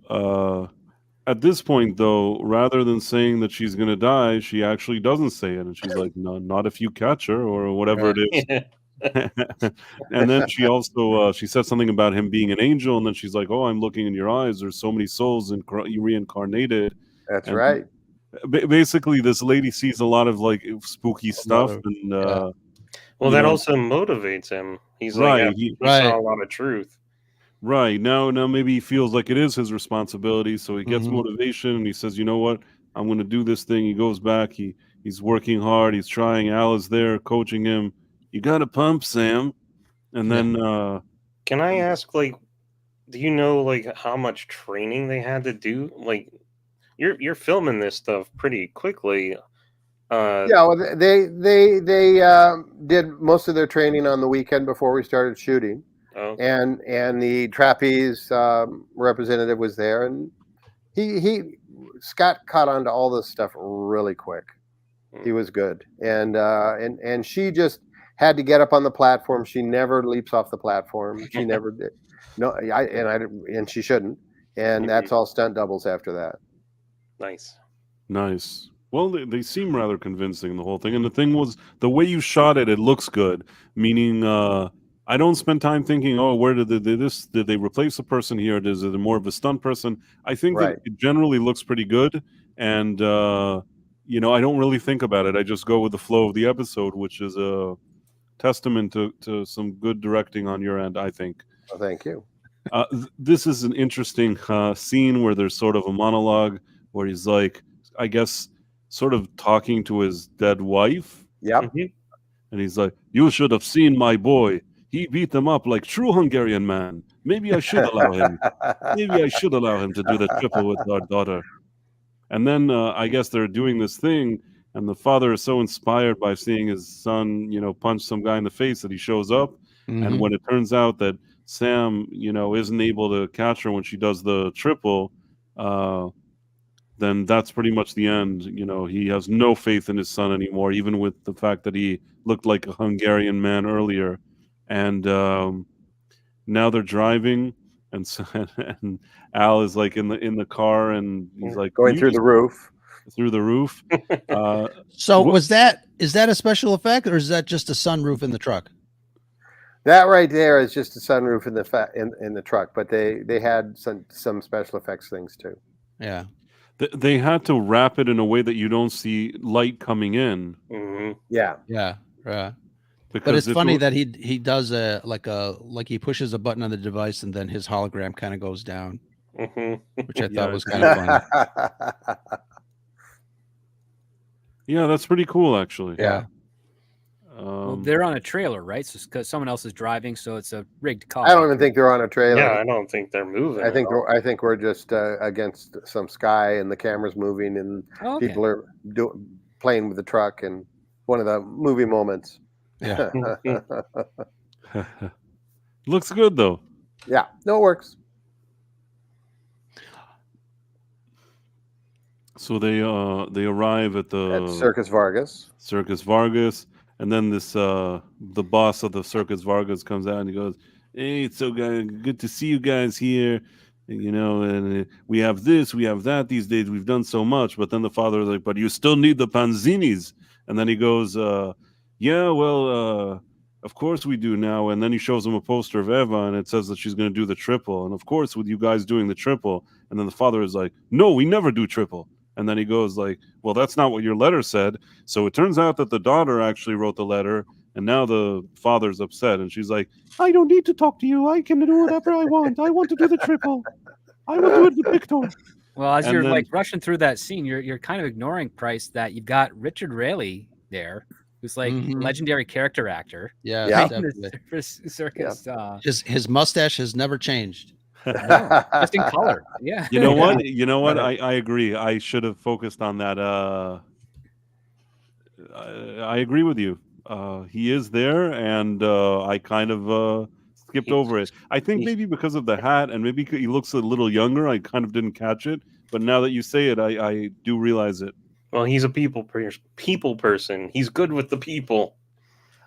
at this point, though, rather than saying that she's going to die, she actually doesn't say it, and she's like, "No, not if you catch her," or whatever Right. it is. And then she also she said something about him being an angel, and then she's like, "Oh, I'm looking in your eyes. There's so many souls reincarnated." That's And right. basically, this lady sees a lot of like spooky stuff, of- and yeah. Well, you that know, also motivates him. He's like, right, yeah, he, he saw Right. a lot of truth. right now maybe he feels like it is his responsibility, so he gets Mhm. motivation, and he says, "You know what? I'm going to do this thing." He goes back. He's working hard. He's trying. Al is there coaching him. You got to pump, Sam. And then Can I ask, like, do you know like how much training they had to do? Like, you're filming this stuff pretty quickly. Yeah, well, they did most of their training on the weekend before we started shooting, Oh, and the trapeze representative was there, and Scott caught on to all this stuff really quick. He was good, and she just had to get up on the platform. She never leaps off the platform. She never did. No, and she shouldn't. And that's all stunt doubles after that. nice. nice. Well, they seem rather convincing, the whole thing. And the thing was, the way you shot it, it looks good. Meaning, I don't spend time thinking, oh, where did they replace a person here? Is it more of a stunt person? I think Right. that it generally looks pretty good. And, I don't really think about it. I just go with the flow of the episode, which is a testament to some good directing on your end, I think. Well, thank you. This is an interesting scene where there's sort of a monologue where he's like, I guess, sort of talking to his dead wife. Yep. Mhm. And he's like, "You should have seen my boy. He beat them up like true Hungarian man. Maybe I should allow him. Maybe I should allow him to do the triple with our daughter." And then I guess they're doing this thing, and the father is so inspired by seeing his son, punch some guy in the face that he shows up. Mhm. And when it turns out that Sam, isn't able to catch her when she does the triple, then that's pretty much the end. He has no faith in his son anymore, even with the fact that he looked like a Hungarian man earlier. And now they're driving, and and Al is like in the car, and he's like Going "You through just the roof. through the roof. So What- is that a special effect, or is that just a sunroof in the truck? That right there is just a sunroof in the truck, but they had some special effects things too. Yeah. They had to wrap it in a way that you don't see light coming in. Mhm. Yeah. Yeah. Right. Because But it's if funny it- that he does like he pushes a button on the device and then his hologram kind of goes down, Mhm. which I Yeah, thought was kind of funny. Yeah, that's pretty cool, actually. Yeah. Well, they're on a trailer, right? So because someone else is driving, so it's a rigged car. I don't even think they're on a trailer. Yeah, I don't think they're moving. I think at all. I think we're just against some sky, and the camera's moving, and Oh, okay. people are playing with the truck, and one of the movie moments. Yeah. Looks good though. Yeah, no, it works. So they arrive at the At Circus Vargas. Circus Vargas, and then this the boss of the Circus Vargas comes out and he goes, "Hey, it's so good to see you guys here. And we have this, we have that these days. We've done so much." But then the father is like, "But you still need the panzinis." And then he goes, "Yeah, well, of course we do now." And then he shows him a poster of Eva, and it says that she's going to do the triple. And of course, with you guys doing the triple. And then the father is like, "No, we never do triple." And then he goes like, "Well, that's not what your letter said." So it turns out that the daughter actually wrote the letter, and now the father's upset, and she's like, "I don't need to talk to you. I can do whatever I want. I want to do the triple. I will do it with Victor." Well, as And you're then- like rushing through that scene, you're kind of ignoring, Price, that you've got Richard Raley there, who's like Mhm. legendary character actor. Yeah. Yeah. in the Definitely. circus. His mustache has never changed. No, just in color. Yeah. You know what? You know what? I agree. I should have focused on that. I agree with you. He is there, and I kind of skipped over it. I think maybe because of the hat, and maybe he looks a little younger. I kind of didn't catch it, but now that you say it, I do realize it. Well, he's a people person. He's good with the people.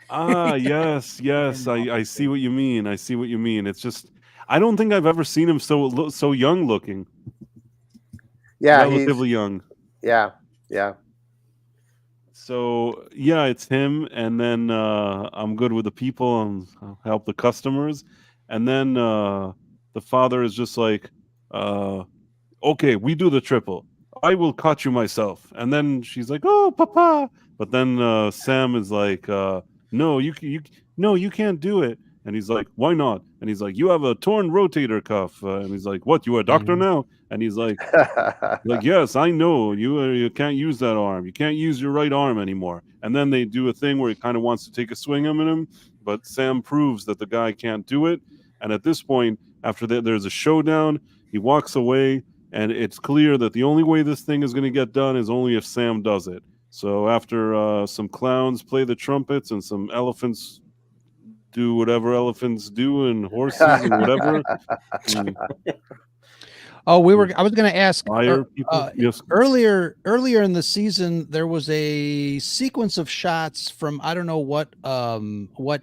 Yes. I see what you mean. I see what you mean. It's just I don't think I've ever seen him so young looking. Yeah, Relatively young. Yeah. So yeah, it's him, and then I'm good with the people and I'll help the customers, and then the father is just like, okay, we do the triple. I will cut you myself, and then she's like, oh, papa, but then Sam is like, no, you can't do it, and he's like, why not? And he's like, you have a torn rotator cuff, and he's like, what? You a doctor now? And he's like, yes, I know you can't use that arm. You can't use your right arm anymore. And then they do a thing where he kind of wants to take a swing at him, but Sam proves that the guy can't do it. And at this point, after that, there's a showdown. He walks away, and it's clear that the only way this thing is going to get done is only if Sam does it. So after some clowns play the trumpets and some elephants do whatever elephants do, and horses and whatever. Oh, I was going to ask yes. earlier in the season, there was a sequence of shots from, I don't know what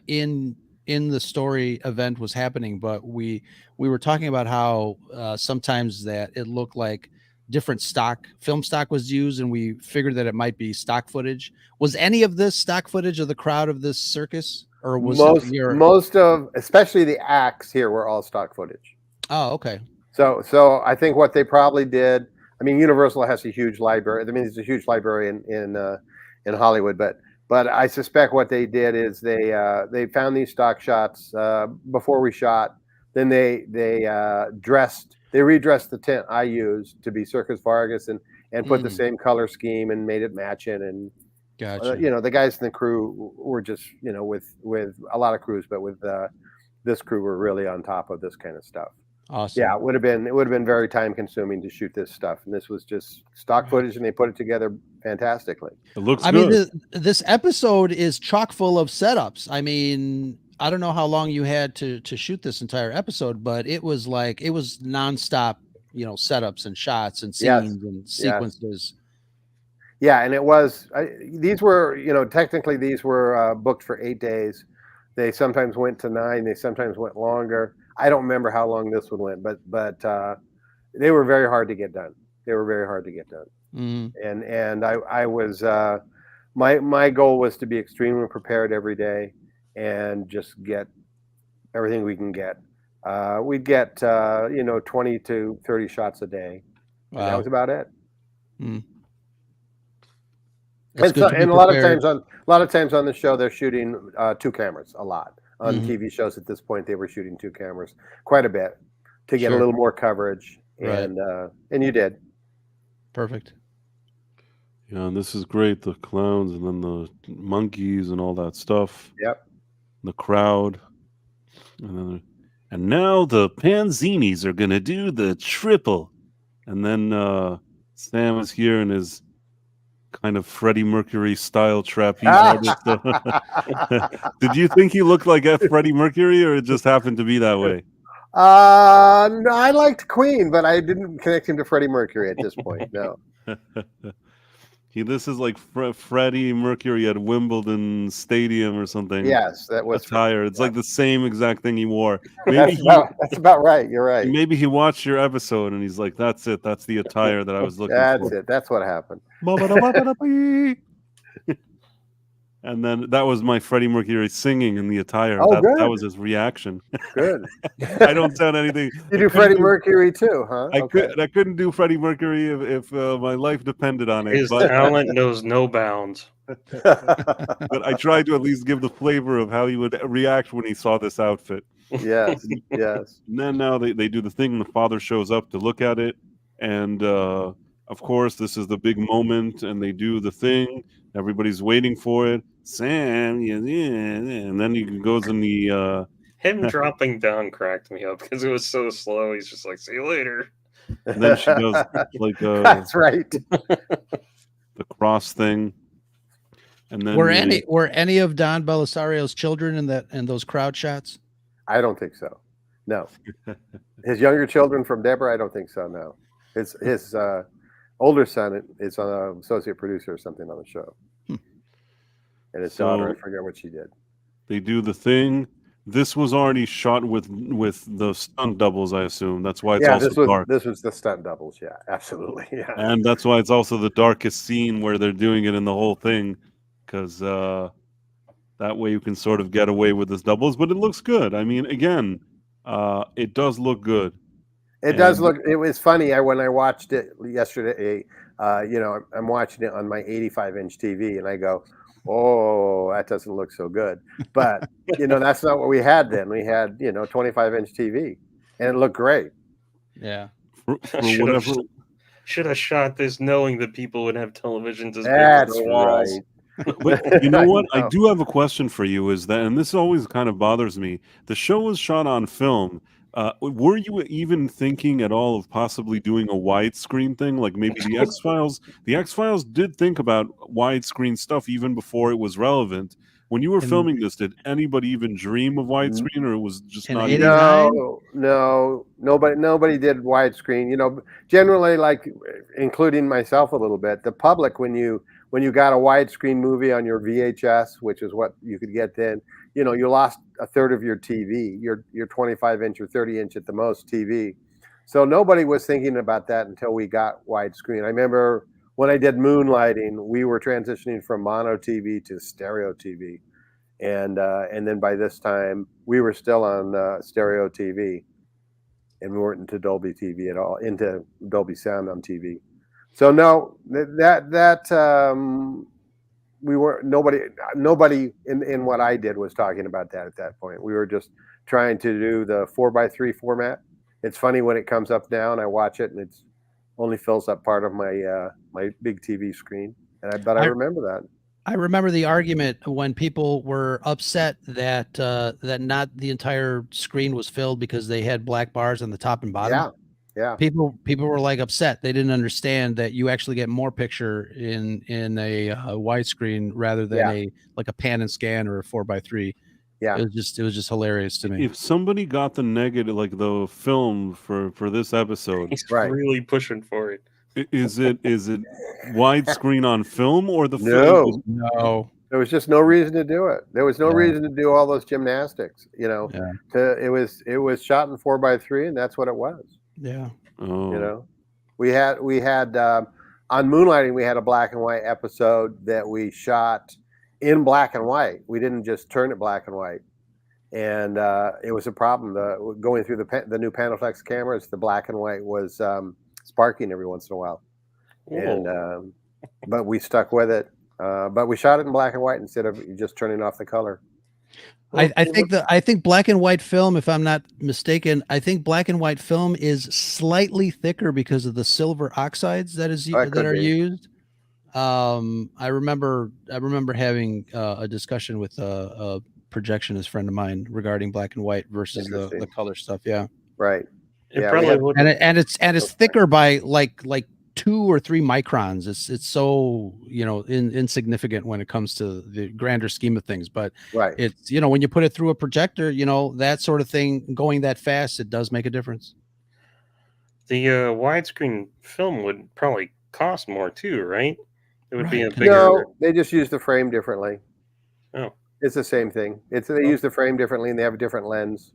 in the story event was happening, but we were talking about how sometimes that it looked like different film stock was used, and we figured that it might be stock footage. Was any of this stock footage of the crowd of this circus, or was most of, especially the acts here, were all stock footage? Oh, okay. So I think what they probably did, I mean, Universal has a huge library. I mean, it's a huge library in Hollywood, but I suspect what they did is they found these stock shots before we shot. Then they redressed the tent I used to be Circus Vargas and put the same color scheme and made it match it. And gotcha. The guys in the crew were just, with a lot of crews, but with this crew were really on top of this kind of stuff. Awesome. Yeah, it would have been very time consuming to shoot this stuff, and this was just stock footage, and they put it together fantastically. It looks good. I mean, this episode is chock full of setups. I mean, I don't know how long you had to shoot this entire episode, but it was nonstop, setups and shots and scenes and sequences. Yeah, and it was. These were, technically these were booked for 8 days. They sometimes went to 9. They sometimes went longer. I don't remember how long this one went, but they were very hard to get done. Mm-hmm. And I was my goal was to be extremely prepared every day and just get everything we can get. We'd get 20 to 30 shots a day. Wow. And that was about it. Mm. And a lot of times on the show they're shooting 2 cameras a lot. On TV shows at this point, they were shooting 2 cameras quite a bit to get a little more coverage, and you did. Perfect. Yeah, and this is great. The clowns and then the monkeys and all that stuff. Yep. The crowd, and now the Panzinis are gonna do the triple, and then Sam is here in his kind of Freddie Mercury style trapeze artist. Did you think he looked like Freddie Mercury, or it just happened to be that way? No, I liked Queen, but I didn't connect him to Freddie Mercury at this point. No. This is like Freddie Mercury at Wimbledon Stadium or something. Yes, that was attire. It's like the same exact thing he wore. Maybe that's about right. You're right. Maybe he watched your episode and he's like, "That's it. That's the attire that I was looking for." That's it. That's what happened. And then that was my Freddie Mercury singing in the attire. Oh, that was his reaction. Good. I don't sound anything. You do Freddie Mercury too, huh? I couldn't do Freddie Mercury if my life depended on it. His talent knows no bounds. But I tried to at least give the flavor of how he would react when he saw this outfit. Yes. And then now they do the thing. The father shows up to look at it, and of course this is the big moment, and they do the thing. Everybody's waiting for it. Sam, yeah, and then he goes in the. Him dropping down cracked me up because it was so slow. He's just like, "See you later." And then she does like that's right. The cross thing. And then were any of Don Bellisario's children in those crowd shots? I don't think so. No. His younger children from Deborah, I don't think so. No. His older son is an associate producer or something on the show, and his daughter, I forget what she did. They do the thing. This was already shot with the stunt doubles, I assume. That's why it's also dark. This was the stunt doubles. Yeah, absolutely. Yeah, and that's why it's also the darkest scene where they're doing it in the whole thing, because that way you can sort of get away with this doubles. But it looks good. I mean, again, it does look good. It does look. It was funny. When I watched it yesterday, I'm watching it on my 85-inch TV, and I go, "Oh, that doesn't look so good." But that's not what we had then. We had 25-inch TV, and it looked great. Yeah. Should have shot this knowing that people would have televisions as big That's as the walls. right. But you know what? I do have a question for you. Is that, and this always kind of bothers me. The show was shot on film. Were you even thinking at all of possibly doing a widescreen thing, like maybe the X-Files? The X-Files did think about widescreen stuff even before it was relevant. When you were filming this, did anybody even dream of widescreen, or it was just not? No, nobody did widescreen. Generally, like including myself a little bit, the public when you got a widescreen movie on your VHS, which is what you could get then, you lost a third of your TV, your 25-inch or 30-inch at the most TV. So nobody was thinking about that until we got widescreen. I remember when I did Moonlighting, we were transitioning from mono TV to stereo TV, and then by this time we were still on stereo TV, and we weren't into Dolby TV at all, into Dolby Sound on TV. So no, we weren't. Nobody in what I did was talking about that at that point. We were just trying to do the 4:3 format. It's funny when it comes up now and I watch it, and it's only fills up part of my my big TV screen. But I remember that. I remember the argument when people were upset that that not the entire screen was filled because they had black bars on the top and bottom. Yeah. People were like upset. They didn't understand that you actually get more picture in a widescreen rather than a pan and scan or a 4:3. Yeah, it was just hilarious to me. If somebody got the negative, like the film for this episode, he's really pushing for it. Is it widescreen on film or the film? No. There was just no reason to do it. There was no reason to do all those gymnastics. It was shot in 4:3, and that's what it was. Yeah. Oh. We had on Moonlighting, we had a black and white episode that we shot in black and white. We didn't just turn it black and white, and it was a problem. Going through the new Panelist cameras, the black and white was sparking every once in a while, and but we stuck with it. But we shot it in black and white instead of just turning off the color. I think black and white film, if I'm not mistaken, I think black and white film is slightly thicker because of the silver oxides that are used. I remember having a discussion with a projectionist friend of mine regarding black and white versus the color stuff. Yeah, right. It's thicker by like 2 or 3 microns. It's so insignificant when it comes to the grander scheme of things, but it's when you put it through a projector, that sort of thing going that fast, it does make a difference. The widescreen film would probably cost more too, right? It would be a bigger. No, they just use the frame differently. Oh, it's the same thing. They use the frame differently, and they have a different lens,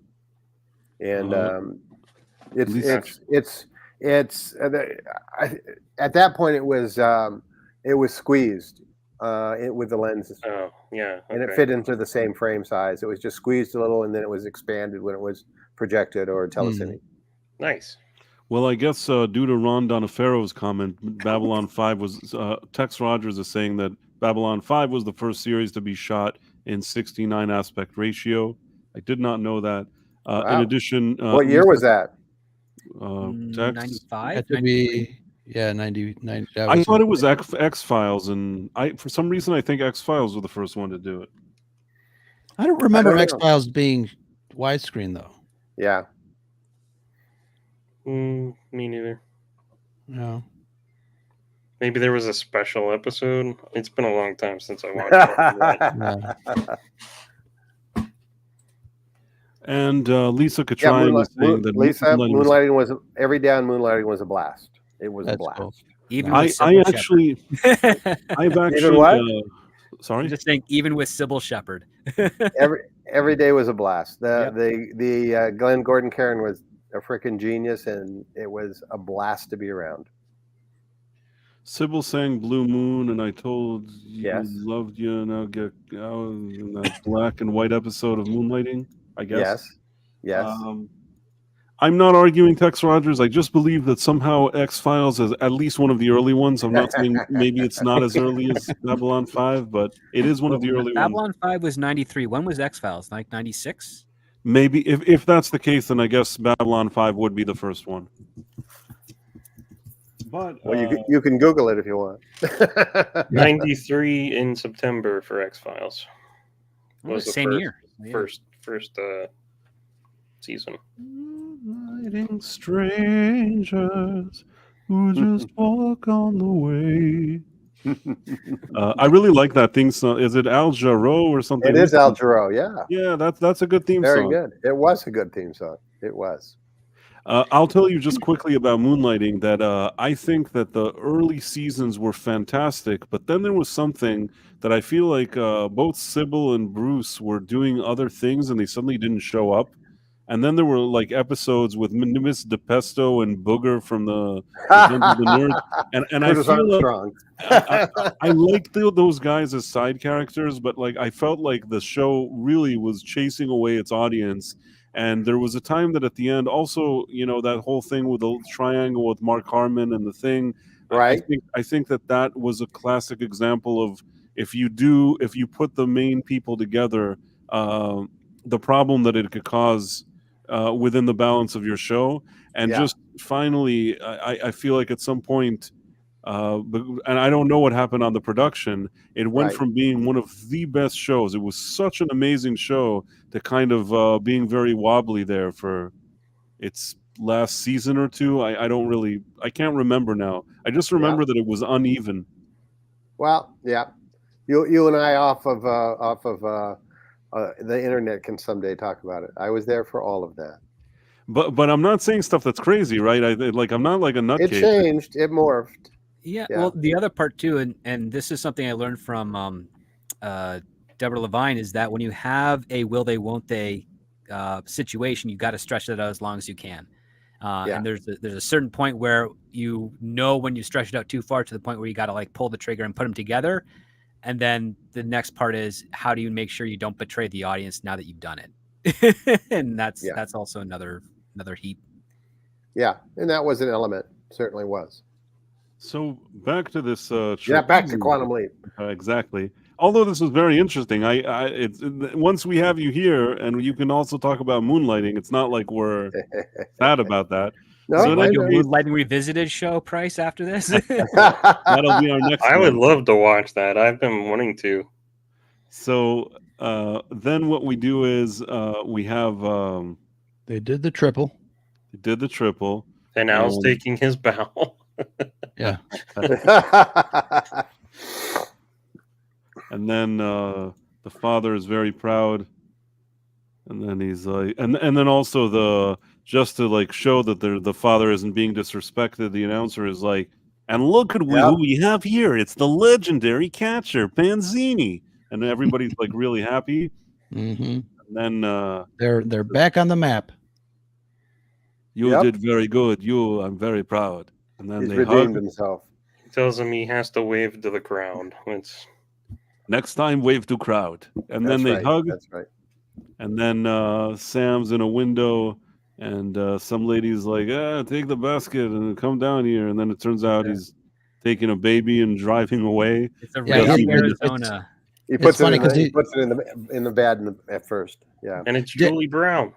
and at that point it was squeezed with the lenses. Oh, yeah. And it fit into the same frame size. It was just squeezed a little, and then it was expanded when it was projected or telecine. Nice. Well, I guess due to Ron Donafero's comment, Babylon 5 was Tex Rogers is saying that Babylon 5 was the first series to be shot in 69 aspect ratio. I did not know that. In addition, what year was that? 95. That could be 99. I thought it was X-Files, and for some reason I think X-Files was the first one to do it. I don't remember X-Files being widescreen though. Yeah. Me neither. No. Maybe there was a special episode. It's been a long time since I watched it. And Lisa Katrine was saying that Moonlighting was every day on Moonlighting was a blast. It was a blast. Cool. Even I with Sybil actually, Shepherd. I've actually, Even what? sorry. I'm just saying, even with Sybil Shepherd. Every day was a blast. Yep. The Glenn Gordon Cairn was a freaking genius, and it was a blast to be around. Sybil sang Blue Moon, and I told you Yes. loved you, and I'll get out in that black and white episode of Moonlighting, I guess. Yes. I'm not arguing Tex Rogers. I just believe that somehow X-Files is at least one of the early ones. I'm not saying maybe it's not as early as Babylon 5, but it is one of the early ones. Babylon 5 was 93. When was X-Files? Like 96? Maybe if that's the case, then I guess Babylon 5 would be the first one. But Well, you can Google it if you want. 93 in September for X-Files. Was the same first, year. Yeah. First season. Moonlighting strangers who just walk on the way. I really like that theme song. Is it Al Jarreau or something? It is Al Jarreau, yeah. Yeah, that's a good theme Very song. good. It was a good theme song. It was. I'll tell you just quickly about Moonlighting that I think that the early seasons were fantastic, but then there was something that I feel like both Sybil and Bruce were doing other things and they suddenly didn't show up. And then there were like episodes with Miss DePesto and Booger from the Nerds. And I feel like I liked those guys as side characters, but like I felt like the show really was chasing away its audience. And there was a time that at the end, also, you know, that whole thing with the triangle with Mark Harmon and the thing. Right. I think that was a classic example of if you put the main people together, the problem that it could cause within the balance of your show. And just finally, I feel like at some point, and I don't know what happened on the production, it went from being one of the best shows. It was such an amazing show to kind of being very wobbly there for its last season or two. I can't remember now. I just remember that it was uneven. Well, yeah, you and I off of the internet can someday talk about it. I was there for all of that. But I'm not saying stuff that's crazy, right? I'm not like a nutcase. It changed. It morphed. Yeah. Well, the other part too, and this is something I learned from Deborah Levine, is that when you have a will they, won't they situation, you got to stretch it out as long as you can. And there's a certain point where you know when you stretch it out too far to the point where you got to like pull the trigger and put them together. And then the next part is how do you make sure you don't betray the audience now that you've done it? And that's also another heat. Yeah, and that was an element. Certainly was. So back to this. Back to Quantum Leap. Exactly. Although this was very interesting, once we have you here, and you can also talk about Moonlighting. It's not like we're sad about that. No, so like a Moonlighting Revisited show price after this. That'll be our next. I would love to watch that. I've been wanting to. So then what we do is we have. They did the triple. And Al's taking his bow. Yeah. And then the father is very proud. And then he's like, and then also just to like show that the father isn't being disrespected, the announcer is like, and look at who we have here. It's the legendary catcher, Panzini. And everybody's like really happy. Mm-hmm. And then they're back on the map. You did very good. I'm very proud. And then he's they redeemed hug. himself. He tells him he has to wave to the crowd. Next time, wave to crowd. And then they hug. That's right. And then Sam's in a window, and some lady's like, take the basket and come down here. And then it turns out he's taking a baby and driving away. It's a random Arizona. He puts it in the bed at first. Yeah. And it's Julie Brown.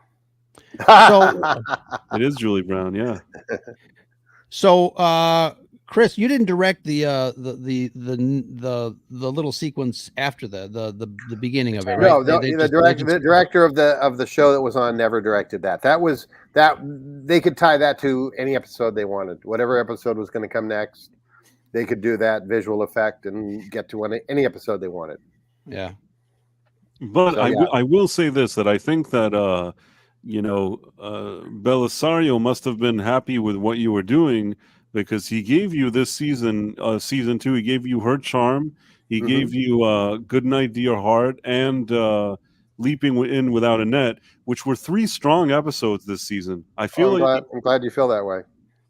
So it is Julie Brown, yeah. So Chris, you didn't direct the little sequence after the beginning of it, right? No, the director of the show that was on never directed that. That they could tie that to any episode they wanted. Whatever episode was going to come next, they could do that visual effect and get to any episode they wanted. Yeah. But so, I will say this, that I think that Belisario must have been happy with what you were doing, because he gave you this season, season 2, he gave you Her Charm, he gave you Good Night Dear Heart, and Leaping In Without a Net, which were 3 strong episodes this season. I feel I'm glad you feel that way.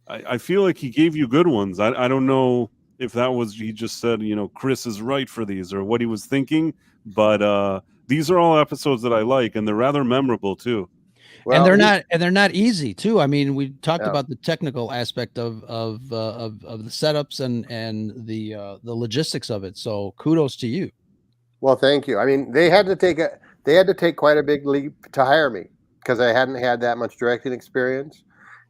I feel like he gave you good ones. I don't know if that was, he just said, Chris is right for these, or what he was thinking, but these are all episodes that I like, and they're rather memorable too. Well, and they're not easy too. I mean, we talked about the technical aspect of the setups and the logistics of it. So kudos to you. Well, thank you. I mean, they had to take quite a big leap to hire me, because I hadn't had that much directing experience,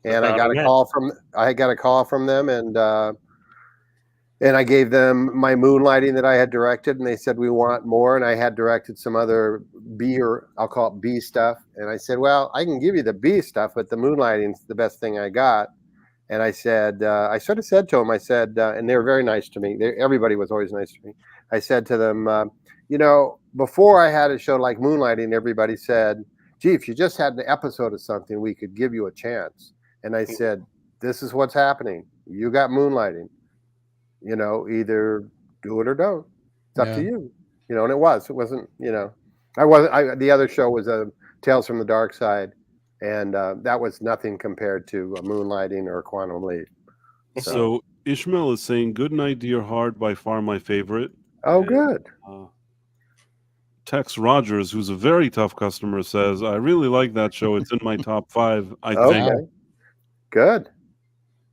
and I got a call from them, and I gave them my Moonlighting that I had directed, and they said, we want more. And I had directed some other B, or I'll call it B stuff. And I said, well, I can give you the B stuff, but the Moonlighting's the best thing I got. And I said, I sort of said to them, I said, and they were very nice to me. Everybody was always nice to me. I said to them, before I had a show like Moonlighting, everybody said, gee, if you just had an episode of something, we could give you a chance. And I said, this is what's happening. You got Moonlighting. Either do it or don't. It's up to you. And it wasn't, the other show was Tales from the Dark Side, and that was nothing compared to Moonlighting or Quantum Leap. So Ishmael is saying, Good Night Dear Heart, by far my favorite. Oh, good. Tex Rogers, who's a very tough customer, says, I really like that show. It's in my top 5, I think. Okay. Good.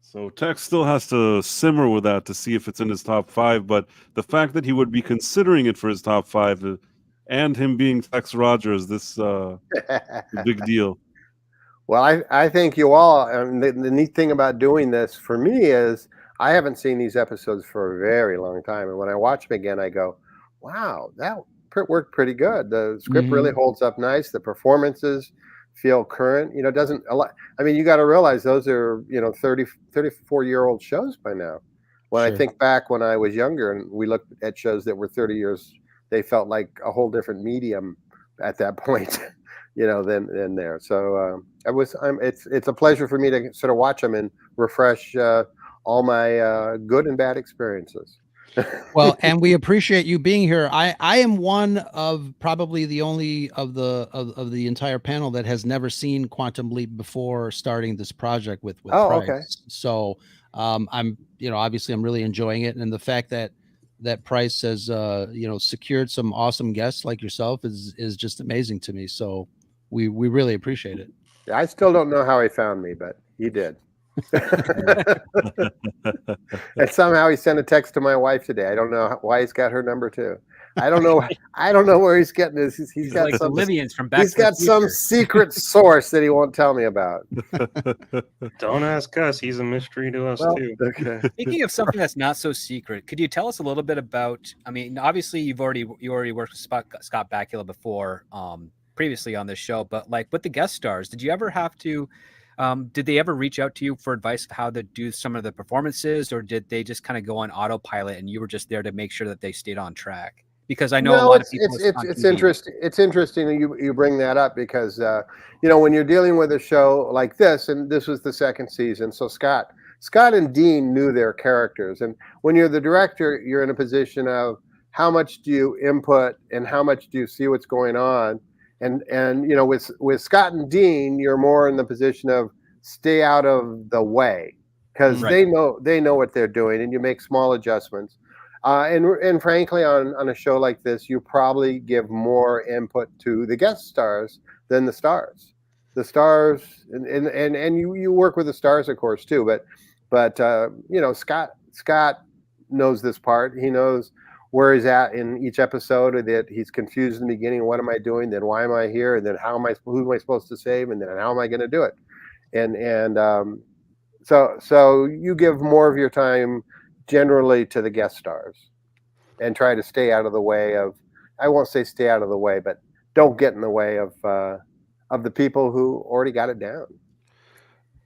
So Tex still has to simmer with that to see if it's in his top 5, but the fact that he would be considering it for his top 5, and him being Tex Rogers, this a big deal. Well, I think you all, the neat thing about doing this for me is I haven't seen these episodes for a very long time, and when I watch them again, I go, wow, that worked pretty good. The script really holds up nice. The performances feel current. Doesn't a lot. I mean, you got to realize those are 34-year-old shows by now. When I think back when I was younger and we looked at shows that were 30 years, they felt like a whole different medium at that point, than there. So it's a pleasure for me to sort of watch them and refresh all my good and bad experiences. Well, and we appreciate you being here. I am one of probably the only of the entire panel that has never seen Quantum Leap before starting this project with Price. Okay. So I'm obviously I'm really enjoying it, and the fact that Price has secured some awesome guests like yourself is just amazing to me. So we really appreciate it. I still don't know how he found me, but he did. And somehow he sent a text to my wife today. I don't know why he's got her number too. I don't know where he's getting this. He's got like some Libyans from back. He's got some secret source that he won't tell me about. Don't ask us. He's a mystery to us too. Okay. Speaking of something that's not so secret, could you tell us a little bit about? I mean, obviously you already worked with Scott Bakula before, previously on this show, but like with the guest stars, did you ever have to? Did they ever reach out to you for advice of how to do some of the performances, or did they just kind of go on autopilot and you were just there to make sure that they stayed on track? Because I know a lot of people. It's interesting. It's interesting that you bring that up because when you're dealing with a show like this, and this was the second season, so Scott and Dean knew their characters, and when you're the director, you're in a position of how much do you input and how much do you see what's going on. And with Scott and Dean, you're more in the position of stay out of the way because they know what they're doing, and you make small adjustments. And frankly, on a show like this, you probably give more input to the guest stars than the stars. The stars, and you work with the stars, of course, too. But Scott knows this part. He knows where he's at in each episode, that he's confused in the beginning. What am I doing? Then why am I here? And then who am I supposed to save? And then how am I going to do it? So you give more of your time generally to the guest stars and try to stay out of the way of, I won't say stay out of the way, but don't get in the way of the people who already got it down.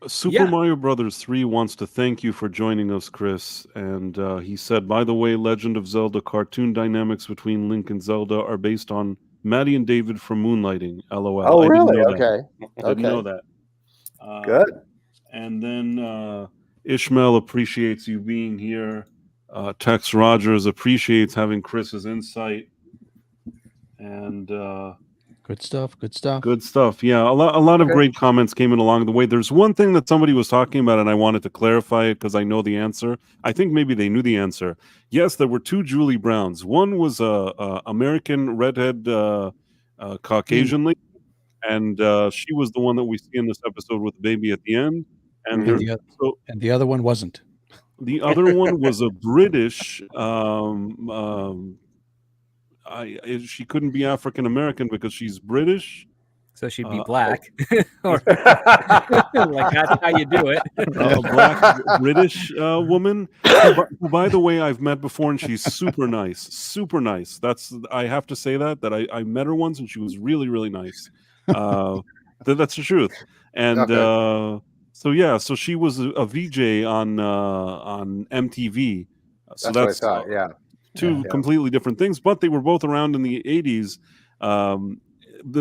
Super Mario Brothers 3 wants to thank you for joining us, Chris. And he said, by the way, Legend of Zelda cartoon dynamics between Link and Zelda are based on Maddie and David from Moonlighting. LOL. Oh, really? I didn't know that. Good. And then Ishmael appreciates you being here. Tex Rogers appreciates having Chris's insight. And Good stuff. Good stuff. good stuff. Yeah, a lot of Okay. great comments came in along the way. There's one thing that somebody was talking about, and I wanted to clarify it because I know the answer. I think maybe they knew the answer. Yes, there were two Julie Browns. One was a American redhead Caucasian lady, and she was the one that we see in this episode with the baby at the end. And Mhm. there's The oth- so and the other one wasn't. the other one was a British. She couldn't be African American because she's British. So she'd be Uh, black, or like that's how you do it. A black British woman, who, by the way, I've met before, and she's super nice, super nice. That's I have to say that I met her once, and she was really, really nice. That's the truth. And Okay. so yeah, so she was a VJ on MTV. So That's what I thought. Yeah. two Yeah. completely different things, but they were both around in the 80s.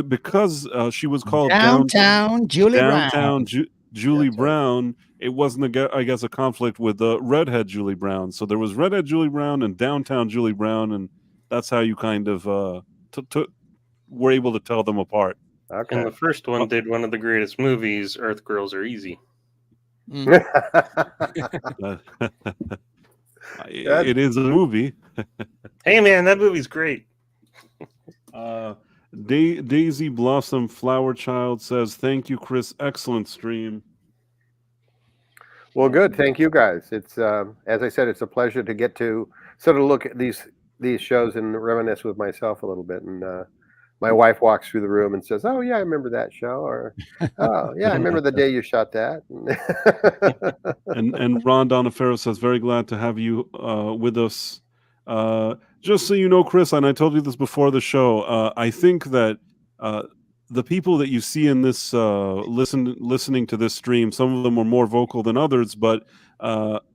Because she was called Downtown Julie Downtown Brown. Julie That's right. Brown. It wasn't, I guess, a conflict with Redhead Julie Brown. So there was Redhead Julie Brown and Downtown Julie Brown, and that's how you kind of were able to tell them apart. Okay. And the first one did one of the greatest movies, Earth Girls Are Easy. It is a movie. Hey man, that movie's great. Daisy Blossom Flower Child says, "Thank you, Chris. Excellent stream." Well, good. Thank you, guys. It's as I said, it's a pleasure to get to sort of look at these shows and reminisce with myself a little bit. And my wife walks through the room and says, "Oh yeah, I remember that show," or "Oh yeah, I remember the day you shot that." And Ron Donofero says, "Very glad to have you with us." Just so you know, Chris, and I told you this before the show, I think that the people that you see in this listening to this stream, some of them were more vocal than others, but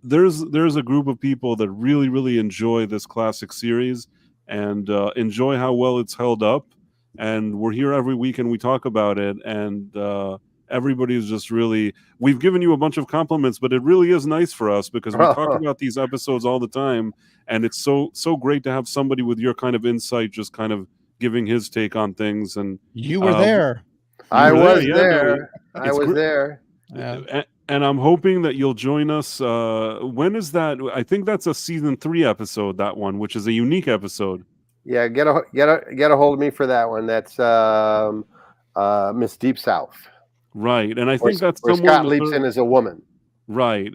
there's a group of people that really, really enjoy this classic series and enjoy how well it's held up. And we're here every week and we talk about it, and everybody is just really, we've given you a bunch of compliments, but it really is nice for us because we talk about these episodes all the time, and it's so great to have somebody with your kind of insight just kind of giving his take on things. And You were there. I were was there, there. no, I it's was great. there. Yeah. And I'm hoping that you'll join us. When is that? I think that's a season 3 episode, that one, which is a unique episode. Yeah, get a hold of me for that one. That's Miss Deep South. Right, and I think that's where somewhere Scott in the leaps third- in as a woman. Right,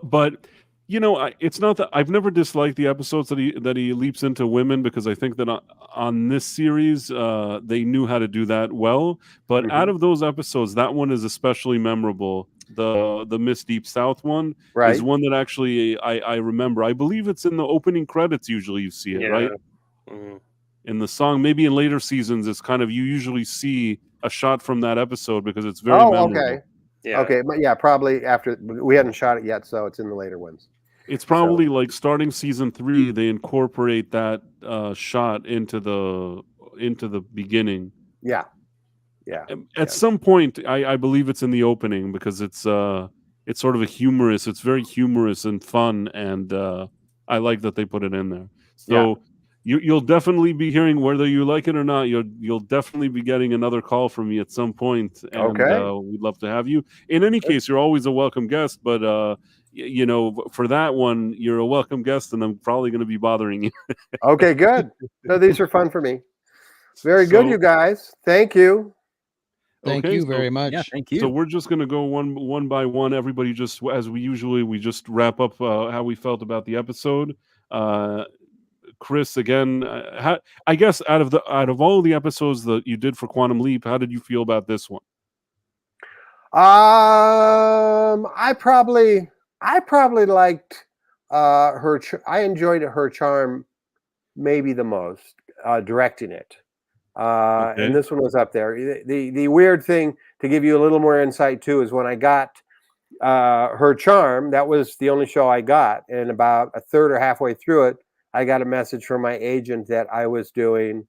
but you know, it's not that I've never disliked the episodes that he leaps into women, because I think that on this series they knew how to do that well. But Mhm. out of those episodes, that one is especially memorable. The Miss Deep South one Right. is one that actually I remember. I believe it's in the opening credits. Usually you see it, Yeah. right? Mhm. In the song. Maybe in later seasons, it's kind of, you usually see a shot from that episode because it's very memorable. Okay. Yeah. Okay, but yeah, probably after we hadn't shot it yet, so it's in the later ones. It's probably like starting season 3, they incorporate that shot into the beginning. Yeah. Yeah. At some point, I believe it's in the opening, because it's sort of it's very humorous and fun, and I like that they put it in there. So you'll definitely be hearing, whether you like it or not, you'll definitely be getting another call from me at some point, and we'd love to have you. In any case, you're always a welcome guest, but you know, for that one, you're a welcome guest, and I'm probably going to be bothering you. Okay, good. No, these are fun for me. Very good, you guys. Thank you. Thank Okay, you so- very much. Yeah, thank you. So we're just going to go one by one. Everybody, just as we just wrap up how we felt about the episode. Chris, again, I guess out of all the episodes that you did for Quantum Leap, how did you feel about this one? I probably liked her. I enjoyed her charm maybe the most, directing it. And this one was up there. The weird thing, to give you a little more insight too, is when I got her charm, that was the only show I got, and about a third or halfway through it, I got a message from my agent that I was doing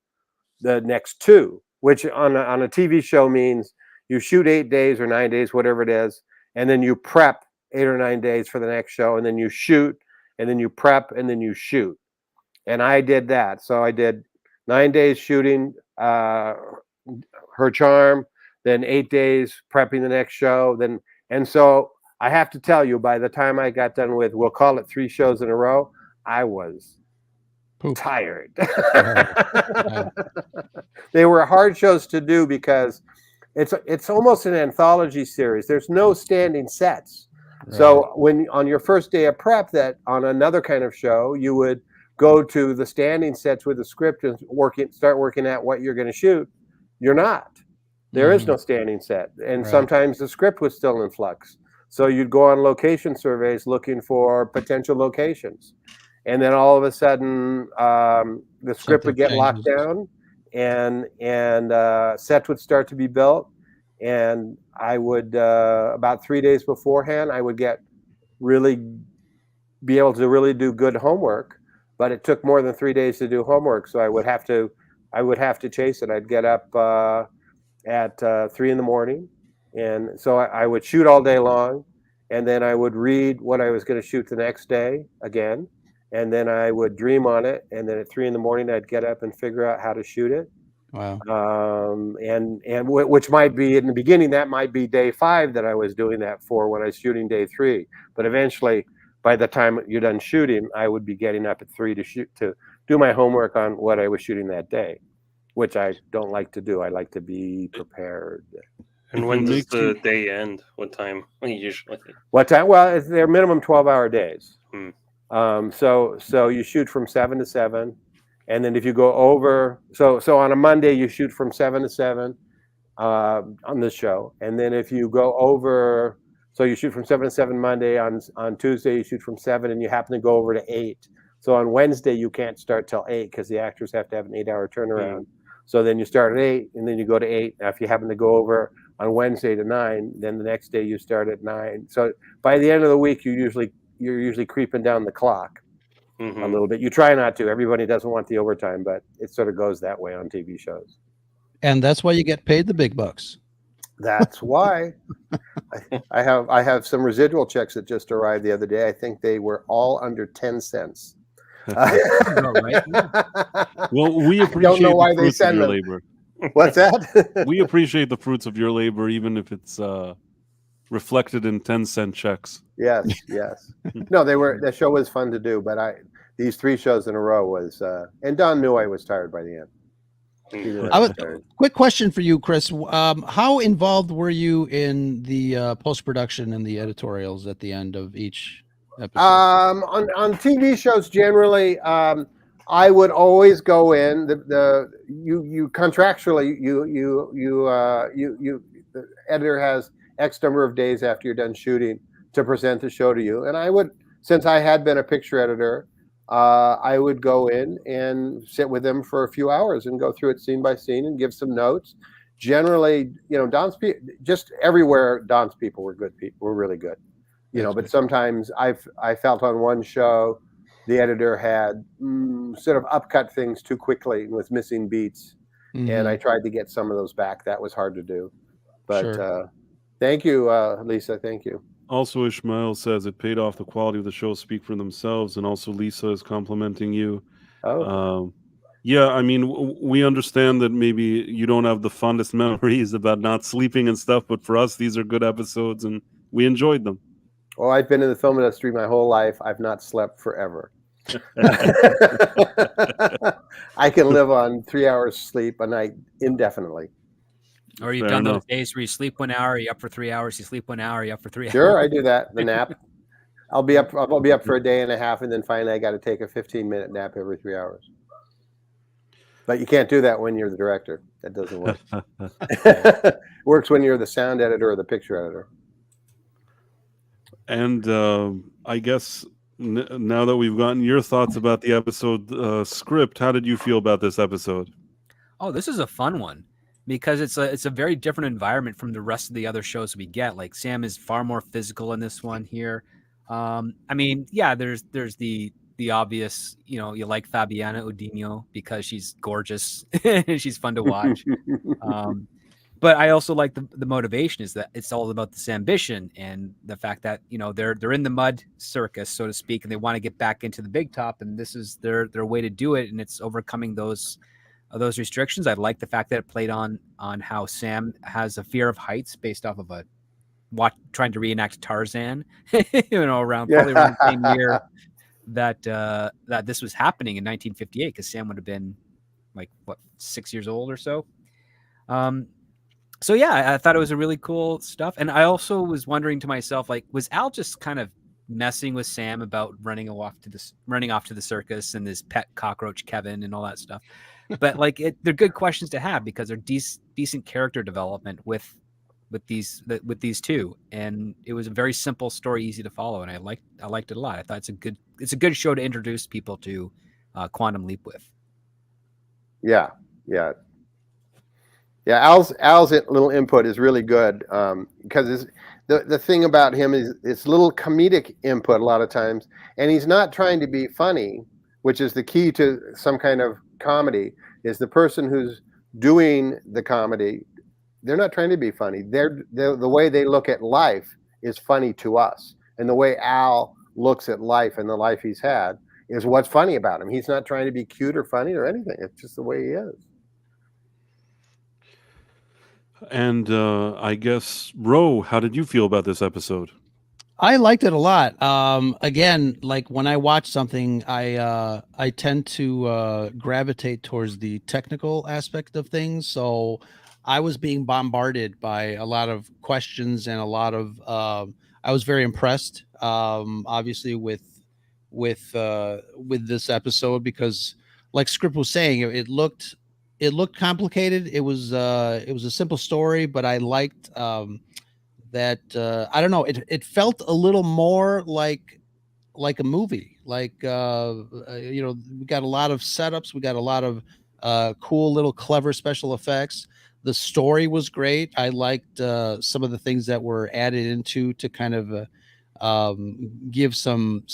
the next 2, which on a TV show means you shoot 8 days or 9 days, whatever it is, and then you prep 8 or 9 days for the next show, and then you shoot, and then you prep, and then you shoot. And I did that. So I did 9 days shooting Her Charm, then 8 days prepping the next show. And so I have to tell you, by the time I got done with, we'll call it 3 shows in a row, I was tired. They were hard shows to do because it's almost an anthology series. There's no standing sets. Right. So when on your first day of prep, that on another kind of show, you would go to the standing sets with the script and start working at what you're going to shoot. You're not. There is no standing set. And sometimes the script was still in flux. So you'd go on location surveys looking for potential locations. And then all of a sudden, the script would get locked down, and sets would start to be built. And I would, about 3 days beforehand, I would be able to really do good homework. But it took more than 3 days to do homework, so I would have to chase it. I'd get up at 3 a.m, and so I would shoot all day long, and then I would read what I was going to shoot the next day again. And then I would dream on it, and then at 3 a.m, I'd get up and figure out how to shoot it. Wow. And which might be in the beginning, that might be day 5 that I was doing that for when I was shooting day 3. But eventually, by the time you're done shooting, I would be getting up at 3 to do my homework on what I was shooting that day, which I don't like to do. I like to be prepared. And when does the day end? What time usually? What time? Well, they're minimum 12-hour days. So you shoot from 7 to 7, and then if you go over, so on a Monday you shoot from 7 to 7 on this show, and then if you go over, so you shoot from 7 to 7 Monday. On Tuesday you shoot from 7, and you happen to go over to 8. So on Wednesday you can't start till 8 because the actors have to have an 8-hour turnaround. So then you start at 8, and then you go to 8. Now, if you happen to go over on Wednesday to 9, then the next day you start at 9. So by the end of the week you're usually creeping down the clock a little bit. You try not to. Everybody doesn't want the overtime, but it sort of goes that way on TV shows. And that's why you get paid the big bucks. That's why. I have some residual checks that just arrived the other day. I think they were all under 10 cents. Well, we appreciate don't know why the they fruits of send your them. labor. What's that? We appreciate the fruits of your labor, even if it's reflected in 10-cent checks. Yes. No, the show was fun to do, but these 3 shows in a row was, and Don knew I was tired by the end. Quick question for you, Chris. How involved were you in the post-production and the editorials at the end of each episode? On TV shows generally, I would always go in. You contractually the editor has X number of days after you're done shooting to present the show to you, and I would, since I had been a picture editor, I would go in and sit with them for a few hours and go through it scene by scene and give some notes. Generally, Don's just everywhere. Don's people were good people, were really good, But sometimes I felt on one show the editor had sort of upcut things too quickly and was missing beats, and I tried to get some of those back. That was hard to do, but thank you, Lisa. Thank you. Also, Ishmael says it paid off. The quality of the show speak for themselves, and also Lisa is complimenting you. Yeah, I mean, we understand that maybe you don't have the fondest memories about not sleeping and stuff, but for us, these are good episodes, and we enjoyed them. Well, I've been in the film industry my whole life. I've not slept forever. I can live on 3 hours sleep a night indefinitely. Or you've done those days where you sleep 1 hour, you're up for 3 hours, you sleep 1 hour, you're up for 3 hours. Sure, I do that. The nap. I'll be up for a day and a half, and then finally I got to take a 15-minute nap every 3 hours. But you can't do that when you're the director. That doesn't work. It works when you're the sound editor or the picture editor. And I guess now that we've gotten your thoughts about the episode script, how did you feel about this episode? Oh, this is a fun one because it's a very different environment from the rest of the other shows we get. Like Sam is far more physical in this one here. I mean, yeah, there's the obvious, you like Fabiana Udinho because she's gorgeous and she's fun to watch. But I also like the motivation is that it's all about this ambition and the fact that, you know, they're in the mud circus, so to speak, and they want to get back into the big top, and this is their way to do it, and it's overcoming those restrictions. I like the fact that it played on how Sam has a fear of heights based off of trying to reenact Tarzan, you know, probably around the same year that this was happening in 1958, because Sam would have been like 6 years old or so. So yeah, I thought it was a really cool stuff. And I also was wondering to myself, like, was Al just kind of messing with Sam about running off to the circus and his pet cockroach Kevin and all that stuff? But like, they're good questions to have because they're decent character development with these two. And it was a very simple story, easy to follow, and I liked it a lot. I thought it's a good show to introduce people to Quantum Leap with. Yeah. Al's little input is really good, because the thing about him is it's little comedic input a lot of times, and he's not trying to be funny, which is the key to some kind of comedy. Is the person who's doing the comedy, they're not trying to be funny. They're the way they look at life is funny to us, and the way Al looks at life and the life he's had is what's funny about him. He's not trying to be cute or funny or anything. It's just the way he is. And I guess, Ro, how did you feel about this episode? I liked it a lot. Again, like when I watch something, I tend to gravitate towards the technical aspect of things. So I was being bombarded by a lot of questions and a lot of. I was very impressed, obviously, with this episode, because, like Script was saying, it looked complicated. It was a simple story, but I liked that. I don't know. It felt a little more like a movie. Like we got a lot of setups. We got a lot of cool little clever special effects. The story was great. I liked some of the things that were added into to kind of give some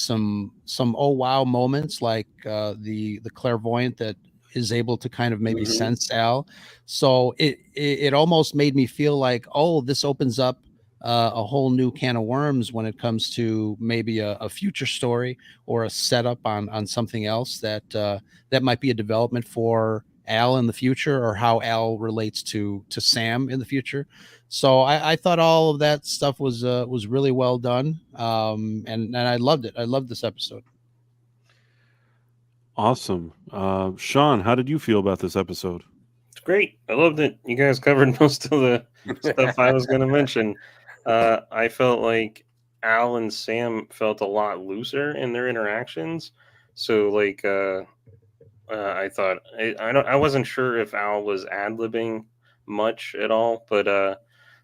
oh wow moments, like the clairvoyant that is able to kind of maybe sense Al. So it almost made me feel like, oh, this opens up a whole new can of worms when it comes to maybe a future story or a setup on something else that might be a development for Al in the future, or how Al relates to Sam in the future. So I thought all of that stuff was really well done, and I loved it. I loved this episode. Awesome. Sean, how did you feel about this episode? It's great. I loved it. You guys covered most of the stuff I was going to mention. I felt like Al and Sam felt a lot looser in their interactions. So, like, I thought I wasn't sure if Al was ad-libbing much at all, but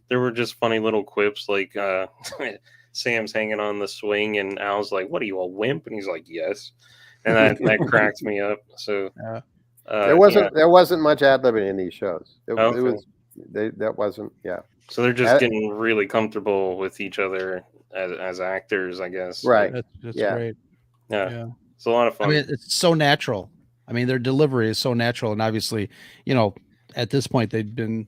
there were just funny little quips, like Sam's hanging on the swing, and Al's like, "What are you, a wimp?" And he's like, "Yes." And that cracked me up. So there wasn't much ad-libbing in these shows. That wasn't. Yeah. So they're just getting really comfortable with each other as actors, I guess. Right. That's great. Yeah. It's a lot of fun. I mean, it's so natural. I mean, their delivery is so natural, and obviously, at this point they've been,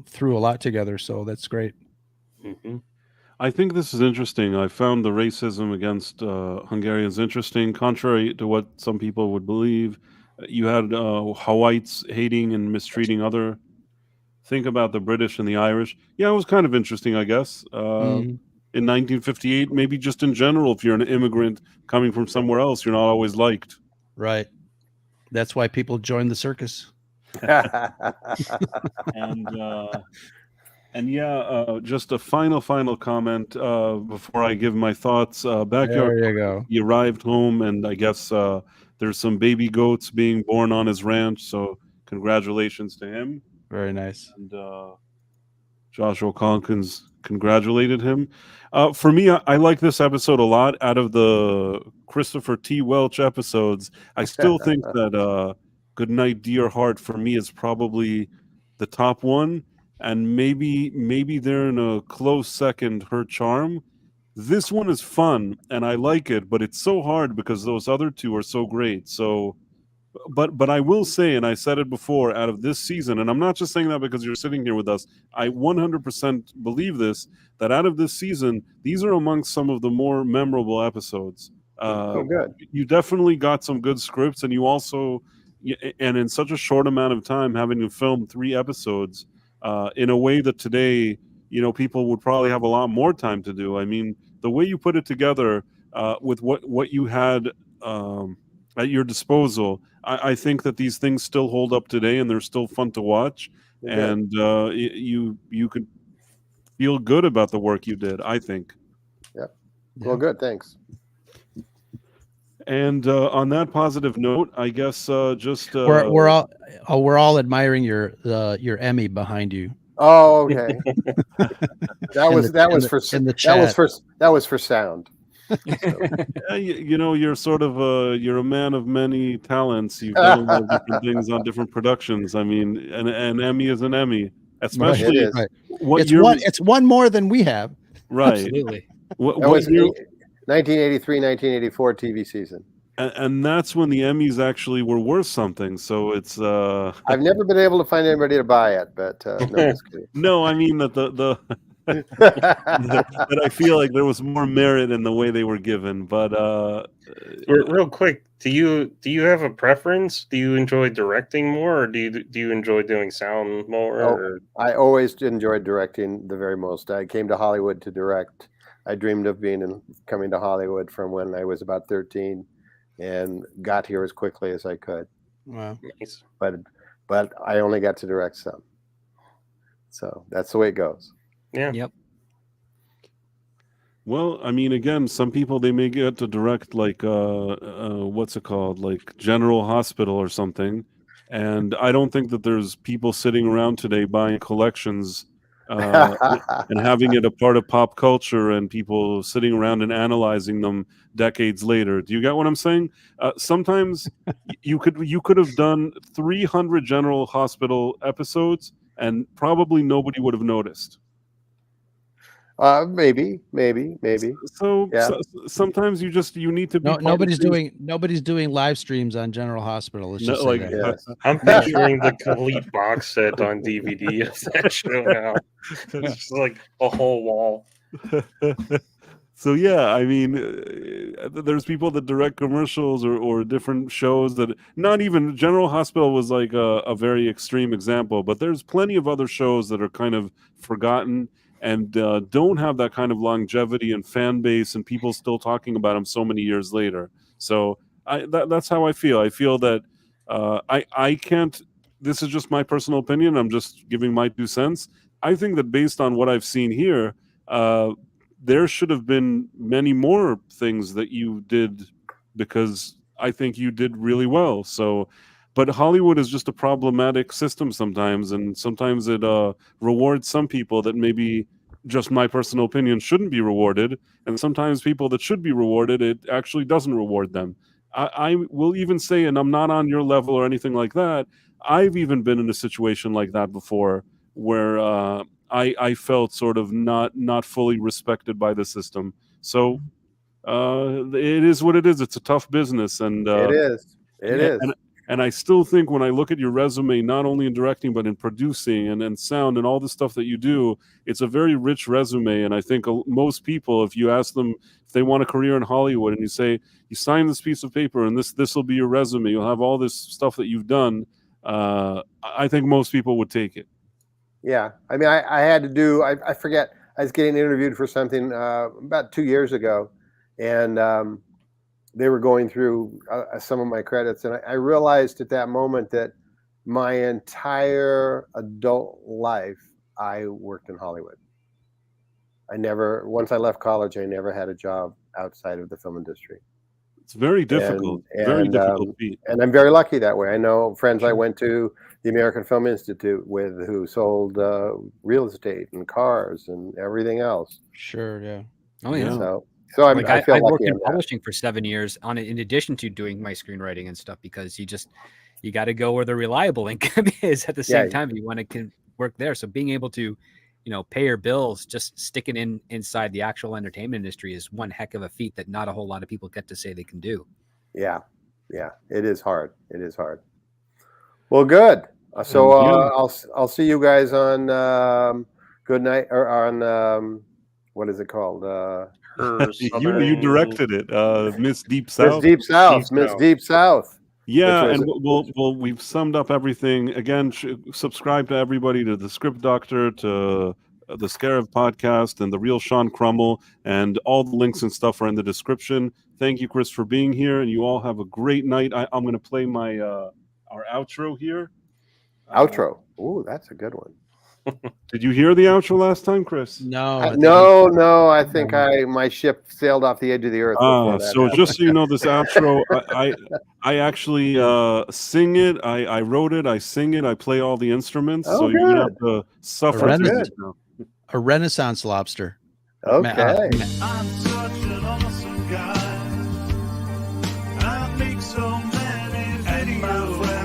through a lot together. So that's great. Mm-hmm. I think this is interesting. I found the racism against Hungarians interesting, contrary to what some people would believe. You had Hawaiites hating and mistreating other. Think about the British and the Irish. Yeah, it was kind of interesting, I guess. In 1958, maybe just in general, if you're an immigrant coming from somewhere else, you're not always liked. Right. That's why people join the circus. And just a final comment before I give my thoughts. Backyard, there you go. He arrived home, and I guess there's some baby goats being born on his ranch. So congratulations to him. Very nice. And Joshua Calkins congratulated him. For me, I like this episode a lot. Out of the Christopher T. Welch episodes, I still think that Goodnight Dear Heart for me is probably the top one. And maybe they're in a close second, Her Charm. This one is fun, and I like it, but it's so hard because those other two are so great. So But I will say, and I said it before, out of this season, and I'm not just saying that because you're sitting here with us, I 100% believe this, that out of this season, these are amongst some of the more memorable episodes. Oh, good. You definitely got some good scripts, and you also, and in such a short amount of time, having to film 3 episodes in a way that today, people would probably have a lot more time to do. I mean, the way you put it together with what you had at your disposal, I think that these things still hold up today, and they're still fun to watch. Okay. And you could feel good about the work you did, I think. Yep. Well, good. Thanks. And on that positive note, I guess just we're all admiring your Emmy behind you. Oh, okay. That was for sound. You're sort of you're a man of many talents. You've done a lot of different things on different productions. I mean, an Emmy is an Emmy, especially Right. It's one more than we have. Right. Absolutely. That was 1983, 1984 TV season. And that's when the Emmys actually were worth something. So it's I've never been able to find anybody to buy it, but no, just kidding. No, I mean that that I feel like there was more merit in the way they were given. But real quick, do you have a preference? Do you enjoy directing more, or do you enjoy doing sound more? I always enjoyed directing the very most. I came to Hollywood to direct. I dreamed of coming to Hollywood from when I was about 13, and got here as quickly as I could. Wow. Nice. But I only got to direct some. So that's the way it goes. Yeah. Yep. Well, I mean, again, some people, they may get to direct like what's it called, like General Hospital or something, and I don't think that there's people sitting around today buying collections and having it a part of pop culture, and people sitting around and analyzing them decades later. Do you get what I'm saying? Sometimes you could have done 300 General Hospital episodes, and probably nobody would have noticed. Maybe. So, Yeah. Sometimes you need to be. Nobody's doing live streams on General Hospital. Let's just say that. Yes. I'm picturing the complete box set on DVD of that show now. It's just like a whole wall. So yeah, I mean, there's people that direct commercials or different shows that, not even General Hospital was like a very extreme example, but there's plenty of other shows that are kind of forgotten and don't have that kind of longevity and fan base, and people still talking about them so many years later. So that's how I feel. I feel that I can't. This is just my personal opinion. I'm just giving my 2 cents. I think that based on what I've seen here, there should have been many more things that you did, because I think you did really well. So, but Hollywood is just a problematic system sometimes, and sometimes it rewards some people that maybe, just my personal opinion, shouldn't be rewarded, and sometimes people that should be rewarded, it actually doesn't reward them. I will even say, and I'm not on your level or anything like that, I've even been in a situation like that before, where I felt sort of not fully respected by the system. So it is what it is. It's a tough business, and It is. And I still think, when I look at your resume, not only in directing but in producing and sound and all the stuff that you do, it's a very rich resume. And I think most people, if you ask them if they want a career in Hollywood, and you say, you sign this piece of paper and this will be your resume, you'll have all this stuff that you've done, I think most people would take it. Yeah. I mean, I had to do, I forget, I was getting interviewed for something about 2 years ago, and they were going through some of my credits, and I realized at that moment that my entire adult life I worked in Hollywood. Once I left college, I never had a job outside of the film industry. It's very difficult. Very difficult feat. And I'm very lucky that way. I know friends I went to the American Film Institute with who sold real estate and cars and everything else. Sure, yeah. Oh yeah. So I feel I lucky worked in on that. publishing for 7 years in addition to doing my screenwriting and stuff, because you got to go where the reliable income is at the same time. You want to work there. So being able to, pay your bills, just sticking inside the actual entertainment industry is one heck of a feat that not a whole lot of people get to say they can do. Yeah. Yeah, it is hard. It is hard. Well, good. So I'll see you guys on Good Night or on what is it called? You directed it, Miss Deep South. Miss Deep South. Yeah, and we've summed up everything. Again, subscribe to everybody, to the Script Doctor, to the Scarif Podcast, and the Real Sean Krummel, and all the links and stuff are in the description. Thank you, Chris, for being here, and you all have a great night. I'm going to play my our outro here. Outro. Ooh, that's a good one. Did you hear the outro last time, Chris? No. No. I think my ship sailed off the edge of the earth. So just so you know, this outro, I actually sing it. I wrote it. I sing it. I play all the instruments. Oh, so you're gonna have to suffer. A Renaissance lobster. Okay. I'm such an awesome guy. I make so many videos.